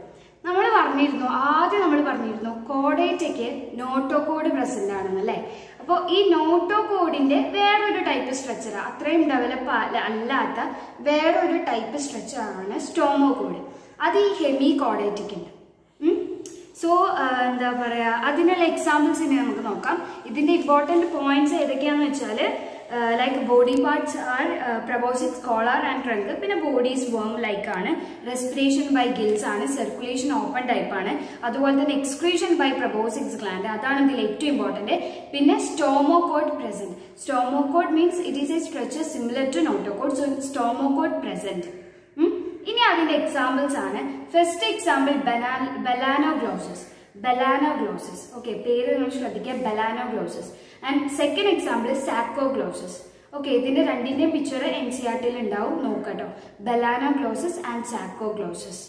ആദ്യം നമ്മൾ പറഞ്ഞിരുന്നു കോഡേറ്റയ്ക്ക് നോട്ടോകോഡ് പ്രസന്റ് ആണെന്ന് അല്ലേ. അപ്പോൾ ഈ നോട്ടോകോഡിന്റെ വേറൊരു ടൈപ്പ് സ്ട്രക്ചർ, അത്രയും ഡെവലപ്പ് അല്ലാത്ത വേറൊരു ടൈപ്പ് സ്ട്രക്ചർ ആണ് സ്റ്റോമോകോഡ്. അത് ഈ ഹെമികോഡേറ്റയ്ക്ക് ഉണ്ട്. സോ എന്താ പറയുക, അതിനുള്ള എക്സാമ്പിൾസ് ഇനി നമുക്ക് നോക്കാം. ഇതിന്റെ ഇമ്പോർട്ടൻറ്റ് പോയിന്റ്സ് ഏതൊക്കെയാണെന്ന് വെച്ചാൽ like body parts are proboscis, collar and trunk. പിന്നെ ബോഡി ഈസ് വേം ലൈക്ക് ആണ്. റെസ്പിറേഷൻ ബൈ ഗിൽസ് ആണ്. സർക്കുലേഷൻ ഓപ്പൺ ടൈപ്പ് ആണ്. അതുപോലെ തന്നെ എക്സ്ക്രീഷൻ ബൈ പ്രബോസിക്സ് ഗ്ലാൻഡ്, അതാണ് ഇതിൽ ഏറ്റവും ഇമ്പോർട്ടന്റ്. പിന്നെ stomochord present. Stomochord means it is a structure similar to notochord. So stomochord present. ഇനി അതിന്റെ എക്സാമ്പിൾസ് ആണ്. First example Balanoglossus. Balanoglossus. Okay, പേര് നിങ്ങൾ ശ്രദ്ധിക്കുക, Balanoglossus. And second example Saccoglossus. Okay, ഇതിന്റെ രണ്ടിന്റെയും പിക്ചർ NCERT ഉണ്ടാവും, നോക്കട്ടോ. Balanoglossus and Saccoglossus.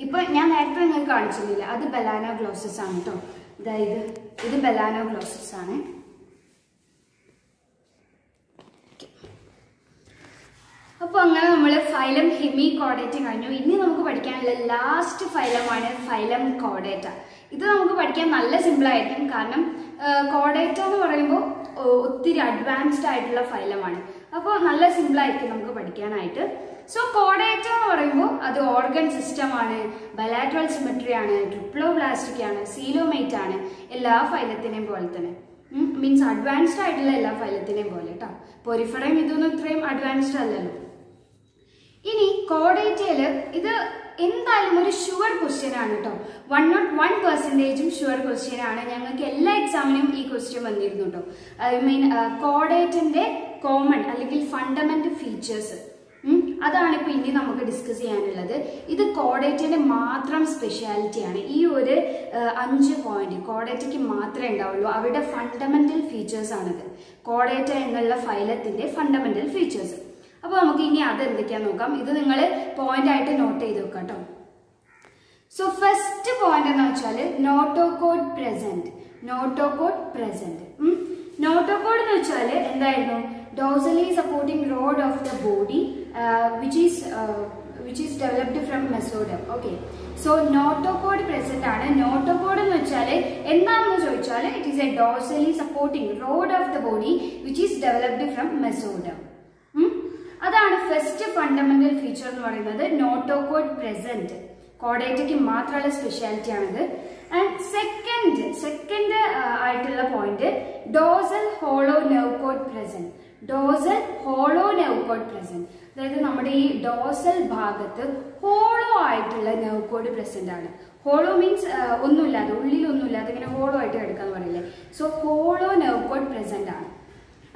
ഇപ്പൊ ഞാൻ നേരത്തെ നിങ്ങൾക്ക് കാണിച്ചില്ല, അത് ബെലാനോഗ്ലോസസ് ആണ് കേട്ടോ. അതായത് ഇത് ബെലാനോഗ്ലോസസ് ആണ്. അപ്പോൾ അങ്ങനെ നമ്മൾ ഫൈലം ഹെമികോർഡേറ്റ കഴിഞ്ഞു. ഇനി നമുക്ക് പഠിക്കാനുള്ള ലാസ്റ്റ് ഫൈലമാണ് ഫൈലം കോർഡേറ്റ. ഇത് നമുക്ക് പഠിക്കാൻ നല്ല സിമ്പിൾ ആയിരിക്കും, കാരണം കോർഡേറ്റ എന്ന് പറയുമ്പോൾ ഒത്തിരി അഡ്വാൻസ്ഡ് ആയിട്ടുള്ള ഫൈലമാണ്. അപ്പോൾ നല്ല സിമ്പിൾ ആയിരിക്കും നമുക്ക് പഠിക്കാനായിട്ട്. സോ കോർഡേറ്റ എന്ന് പറയുമ്പോൾ അത് ഓർഗൻ സിസ്റ്റം ആണ്, ബലാട്രൽ സിമെട്രി ആണ്, ട്രിപ്ലോബ്ലാസ്റ്റിക് ആണ്, സീലോമേറ്റ് ആണ്. എല്ലാ ഫൈലത്തിനെയും പോലെ തന്നെ, മീൻസ് അഡ്വാൻസ്ഡ് ആയിട്ടുള്ള എല്ലാ ഫൈലത്തിനെയും പോലെ കേട്ടോ. പോരിഫറയും ഇതൊന്നും ഇത്രയും അഡ്വാൻസ്ഡ് അല്ലല്ലോ. ഇനി കോർഡേറ്റയില് ഇത് എന്തായാലും ഒരു ഷുവർ ക്വസ്റ്റ്യൻ ആണ് കേട്ടോ. 101% ഷുവർ ക്വസ്റ്റ്യൻ ആണ്. ഞങ്ങൾക്ക് എല്ലാ എക്സാമിനും ഈ ക്വസ്റ്റ്യൻ വന്നിരുന്നു കേട്ടോ. ഐ മീൻ കോർഡേറ്റിന്റെ കോമൺ അല്ലെങ്കിൽ ഫണ്ടമെന്റൽ ഫീച്ചേഴ്സ്, അതാണ് ഇപ്പൊ ഇനി നമുക്ക് ഡിസ്കസ് ചെയ്യാനുള്ളത്. ഇത് കോർഡേറ്റയുടെ മാത്രം സ്പെഷ്യാലിറ്റി ആണ്. ഈ ഒരു 5 പോയിന്റ് കോർഡേറ്റയ്ക്ക് മാത്രമേ ഉണ്ടാവുള്ളൂ. അവരുടെ ഫണ്ടമെന്റൽ ഫീച്ചേഴ്സ് ആണിത്. കോർഡേറ്റ എന്നുള്ള ഫൈലത്തിന്റെ ഫണ്ടമെന്റൽ ഫീച്ചേഴ്സ്. അപ്പൊ നമുക്ക് ഇനി അത് എന്തൊക്കെയാന്ന് നോക്കാം. ഇത് നിങ്ങൾ പോയിന്റ് ആയിട്ട് നോട്ട് ചെയ്ത് വെക്കാം കേട്ടോ. സോ ഫസ്റ്റ് പോയിന്റ് എന്ന് വെച്ചാൽ notochord present. Notochord present. Notochord എന്ന് വെച്ചാൽ എന്തായിരുന്നു? dorsally supporting rod of the body which is developed from mesoderm. Okay, so notochord present ആണ്. നോട്ടോകോഡ് എന്ന് വെച്ചാൽ എന്താണെന്ന് ചോദിച്ചാൽ it is a dorsally supporting rod of the body which is developed from mesoderm. അതാണ് first fundamental feature എന്ന് പറയുന്നത്, notochord present. കോർഡേറ്റയ്ക്ക് മാത്രമുള്ള സ്പെഷ്യാലിറ്റി ആണിത്. ആൻഡ് സെക്കൻഡ് ആയിട്ടുള്ള point dorsal hollow nerve cord present. Dorsal hollow nerve cord present, അതായത് നമ്മുടെ ഈ ഡോസൽ ഭാഗത്ത് ഹോളോ ആയിട്ടുള്ള നെർവ് കോഡ് പ്രസന്റ് ആണ്. ഹോളോ മീൻസ് ഒന്നുമില്ലാതെ, ഉള്ളിലൊന്നുമില്ലാതെ ഇങ്ങനെ ഹോളോ ആയിട്ട് കിടക്കാന്ന് പറയില്ലേ. So hollow nerve cord present ആണ്.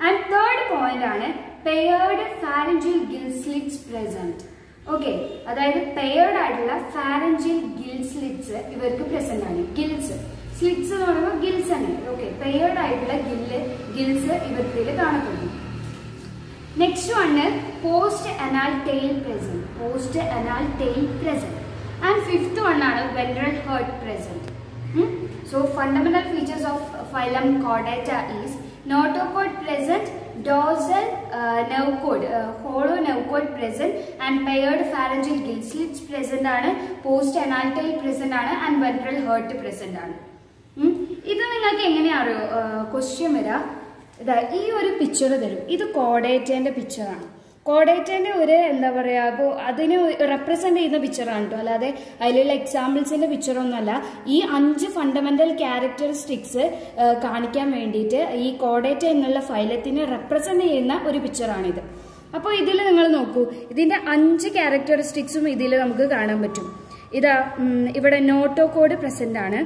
ആൻഡ് തേർഡ് പോയിന്റ് ആണ് paired pharyngeal gill slits present. Okay, അതായത് പെയർഡ് ആയിട്ടുള്ള ഫാരഞ്ചിയൽ ഗിൽ സ്ലിറ്റ്സ് ഇവർക്ക് പ്രസന്റ് ആണ്. ഗിൽസ്, സ്ലിറ്റ്സ് എന്ന് പറയുമ്പോൾ ഗിൽസ് ആണ്. ഓക്കെ, പെയർഡ് ആയിട്ടുള്ള ഗിൽസ് ഇവർക്ക് കാണപ്പെടുന്നു. Next one post anal tail present. Post anal tail present. And fifth വണ്ണാണ് ventral heart present. So fundamental features of phylum Chordata is notochord present, dorsal nerve cord, hollow nerve cord present, and paired pharyngeal gill slits present ആണ്. post anal tail present ആണ്. and ventral heart present ആണ്. ഇത് നിങ്ങൾക്ക് എങ്ങനെയാ അറിയോ question വരാ? ഇതാ ഈ ഒരു പിക്ചർ തരും. ഇത് കോർഡേറ്റേന്റെ പിക്ചറാണ്. കോർഡേറ്റേന്റെ ഒരു എന്താ പറയാ, അപ്പോൾ അതിന് റെപ്രസെന്റ് ചെയ്യുന്ന പിക്ചറാണ് കേട്ടോ, അല്ലാതെ അതിലുള്ള എക്സാമ്പിൾസിന്റെ പിക്ചറൊന്നുമല്ല. ഈ 5 ഫണ്ടമെന്റൽ ക്യാരക്ടറിസ്റ്റിക്സ് കാണിക്കാൻ വേണ്ടിയിട്ട് ഈ കോർഡേറ്റ എന്നുള്ള ഫൈലത്തിനെ റെപ്രസെന്റ് ചെയ്യുന്ന ഒരു പിക്ചറാണിത്. അപ്പോൾ ഇതിൽ നിങ്ങൾ നോക്കൂ, ഇതിന്റെ 5 ക്യാരക്ടറിസ്റ്റിക്സും ഇതിൽ നമുക്ക് കാണാൻ പറ്റും. ഇതാ ഇവിടെ നോട്ടോകോഡ് പ്രസന്റ് ആണ്.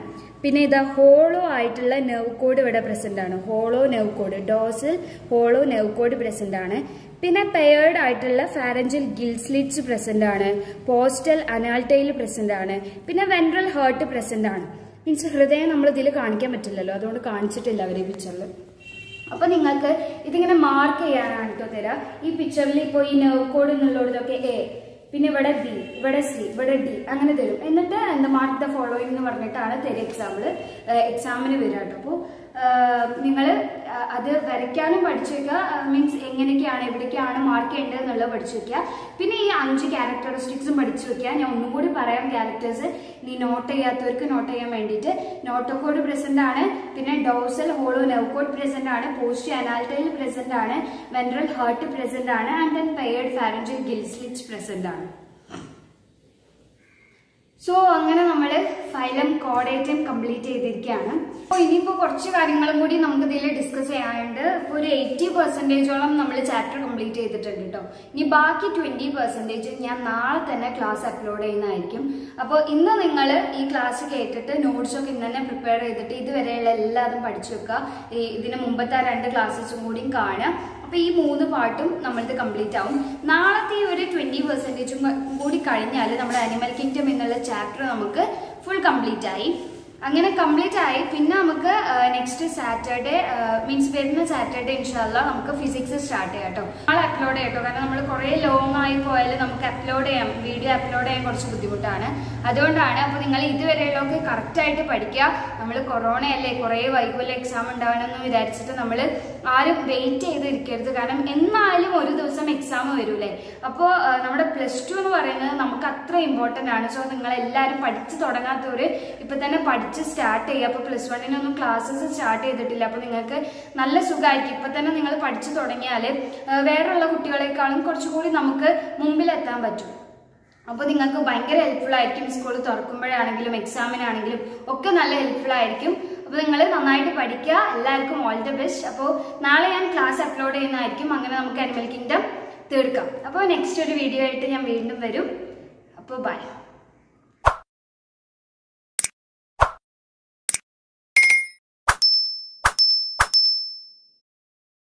പിന്നെ ഇതാ ഹോളോ ആയിട്ടുള്ള നെർവ് കോഡ് ഇവിടെ പ്രസന്റ് ആണ്. Hollow nerve code, dorsal hollow nerve cord present ആണ്. പിന്നെ പെയർഡ് ആയിട്ടുള്ള ഫാരഞ്ചിയൽ ഗിൽ സ്ലിറ്റ്സ് പ്രസന്റ് ആണ്. പോസ്റ്റൽ അനാൽറ്റൈൽ പ്രസന്റ് ആണ്. പിന്നെ വെൻട്രൽ ഹേർട്ട് പ്രസന്റ് ആണ്. മീൻസ് ഹൃദയം നമ്മൾ ഇതിൽ കാണിക്കാൻ പറ്റില്ലല്ലോ, അതുകൊണ്ട് കാണിച്ചിട്ടില്ല അവർ ഈ പിക്ചറിൽ. അപ്പൊ നിങ്ങൾക്ക് ഇതിങ്ങനെ മാർക്ക് ചെയ്യാനാണ് കേട്ടോ തരാം. ഈ പിക്ചറിൽ ഇപ്പോൾ ഈ നെർവ് കോഡ് എന്നുള്ളതൊക്കെ A, പിന്നെ ഇവിടെ B, ഇവിടെ C, ഇവിടെ D അങ്ങനെ തരും. എന്നിട്ട് എന്താ മാർക്ക് ദ ഫോളോയിങ് എന്ന് പറഞ്ഞിട്ടാണ് തരും എക്സാമിന് വരിക കേട്ടോ. അപ്പോൾ നിങ്ങൾ അത് വരയ്ക്കാനും പഠിച്ചു വെക്കുക. മീൻസ് എങ്ങനെയൊക്കെയാണ് എവിടേക്കാണ് മാർക്ക് ചെയ്യേണ്ടത് എന്നുള്ളത് പഠിച്ചു വെക്കുക. പിന്നെ ഈ 5 ക്യാരക്ടറിസ്റ്റിക്സും പഠിച്ചു വെക്കുക. ഞാൻ ഒന്നും കൂടി പറയാം ക്യാരക്ടേഴ്സ്, ഇനി നോട്ട് ചെയ്യാത്തവർക്ക് നോട്ട് ചെയ്യാൻ വേണ്ടിയിട്ട്. നോട്ടോകോഡ് പ്രസന്റ് ആണ്. പിന്നെ dorsal hollow nerve cord present ആണ്. പോസ്റ്റ് അനാൽറ്റൈൽ പ്രസന്റ് ആണ്. വെൻട്രൽ ഹേർട്ട് പ്രസന്റ് ആണ്. And then paired pharyngeal gill slits present ആണ്. സോ അങ്ങനെ നമ്മൾ ഫൈലം കോഡേറ്റം കംപ്ലീറ്റ് ചെയ്തിരിക്കുകയാണ്. അപ്പോൾ ഇനിയിപ്പോൾ കുറച്ച് കാര്യങ്ങളും കൂടി നമുക്ക് ഇതിൽ ഡിസ്കസ് ചെയ്യാനുണ്ട്. ഇപ്പോൾ ഒരു 80% നമ്മൾ ചാപ്റ്റർ കംപ്ലീറ്റ് ചെയ്തിട്ടുണ്ട് കേട്ടോ. ഇനി ബാക്കി 20% ഞാൻ നാളെ തന്നെ ക്ലാസ് അപ്ലോഡ് ചെയ്യുന്നതായിരിക്കും. അപ്പോൾ ഇന്ന് നിങ്ങൾ ഈ ക്ലാസ് കേട്ടിട്ട് നോട്ട്സൊക്കെ ഇന്ന് തന്നെ പ്രിപ്പയർ ചെയ്തിട്ട് ഇതുവരെയുള്ള എല്ലാതും പഠിച്ചു വെക്കുക. ഇതിന് മുമ്പത്തെ 2 ക്ലാസ്സസും കൂടിയും കാണുക. അപ്പോൾ ഈ 3 പാർട്ടും നമ്മളിത് കംപ്ലീറ്റ് ആവും. നാളത്തെ ഒരു 20% കൂടി കഴിഞ്ഞാൽ നമ്മുടെ അനിമൽ കിങ്ഡം എന്നുള്ള ചാപ്റ്റർ നമുക്ക് ഫുൾ കംപ്ലീറ്റ് ആയി. അങ്ങനെ കംപ്ലീറ്റ് ആയി പിന്നെ നമുക്ക് നെക്സ്റ്റ് സാറ്റർഡേ മീൻസ് വരുന്ന സാറ്റർഡേ ഇൻഷാല്ലാ നമുക്ക് ഫിസിക്സ് സ്റ്റാർട്ട് ചെയ്യാം കേട്ടോ. നാളെ അപ്ലോഡ് ചെയ്യാം കേട്ടോ. കാരണം നമ്മൾ കുറേ ലോങ് ആയി പോയാൽ നമുക്ക് അപ്ലോഡ് ചെയ്യാം, വീഡിയോ അപ്ലോഡ് ചെയ്യാൻ കുറച്ച് ബുദ്ധിമുട്ടാണ്. അതുകൊണ്ടാണ്. അപ്പോൾ നിങ്ങൾ ഇതുവരെയുള്ളതൊക്കെ കറക്റ്റായിട്ട് പഠിക്കുക. നമ്മൾ കൊറോണയല്ലേ, കുറേ വൈകുമല്ലോ എക്സാം ഉണ്ടാവണമെന്ന് വിചാരിച്ചിട്ട് നമ്മൾ ആരും വെയിറ്റ് ചെയ്തിരിക്കരുത്. കാരണം എന്നാലും ഒരു ദിവസം എക്സാം വരൂലേ. അപ്പോൾ നമ്മുടെ +2 എന്ന് പറയുന്നത് നമുക്ക് അത്ര ഇമ്പോർട്ടൻ്റ് ആണ്. സോ നിങ്ങളെല്ലാവരും പഠിച്ച് തുടങ്ങാത്തവർ ഇപ്പം തന്നെ പഠിച്ച് സ്റ്റാർട്ട് ചെയ്യുക. അപ്പോൾ +1 ക്ലാസ്സസ് സ്റ്റാർട്ട് ചെയ്തിട്ടില്ല. അപ്പോൾ നിങ്ങൾക്ക് നല്ല സുഖമായിരിക്കും. ഇപ്പം തന്നെ നിങ്ങൾ പഠിച്ചു തുടങ്ങിയാൽ വേറെയുള്ള കുട്ടികളെക്കാളും കുറച്ചുകൂടി നമുക്ക് മുമ്പിലെത്താൻ പറ്റും. അപ്പോൾ നിങ്ങൾക്ക് ഭയങ്കര ഹെൽപ്ഫുൾ ആയിരിക്കും. സ്കൂൾ തുറക്കുമ്പോഴാണെങ്കിലും എക്സാമിനാണെങ്കിലും ഒക്കെ നല്ല ഹെൽപ്ഫുൾ ആയിരിക്കും. അപ്പോൾ നിങ്ങൾ നന്നായിട്ട് പഠിക്കുക. എല്ലാവർക്കും ഓൾ ദി ബെസ്റ്റ്. അപ്പോൾ നാളെ ഞാൻ ക്ലാസ് അപ്ലോഡ് ചെയ്യുന്നതായിരിക്കും. അങ്ങനെ നമുക്ക് അനിമൽ കിങ്ഡം തീർക്കാം. അപ്പോൾ നെക്സ്റ്റ് ഒരു വീഡിയോ ആയിട്ട് ഞാൻ വീണ്ടും വരും. അപ്പോൾ ബൈ.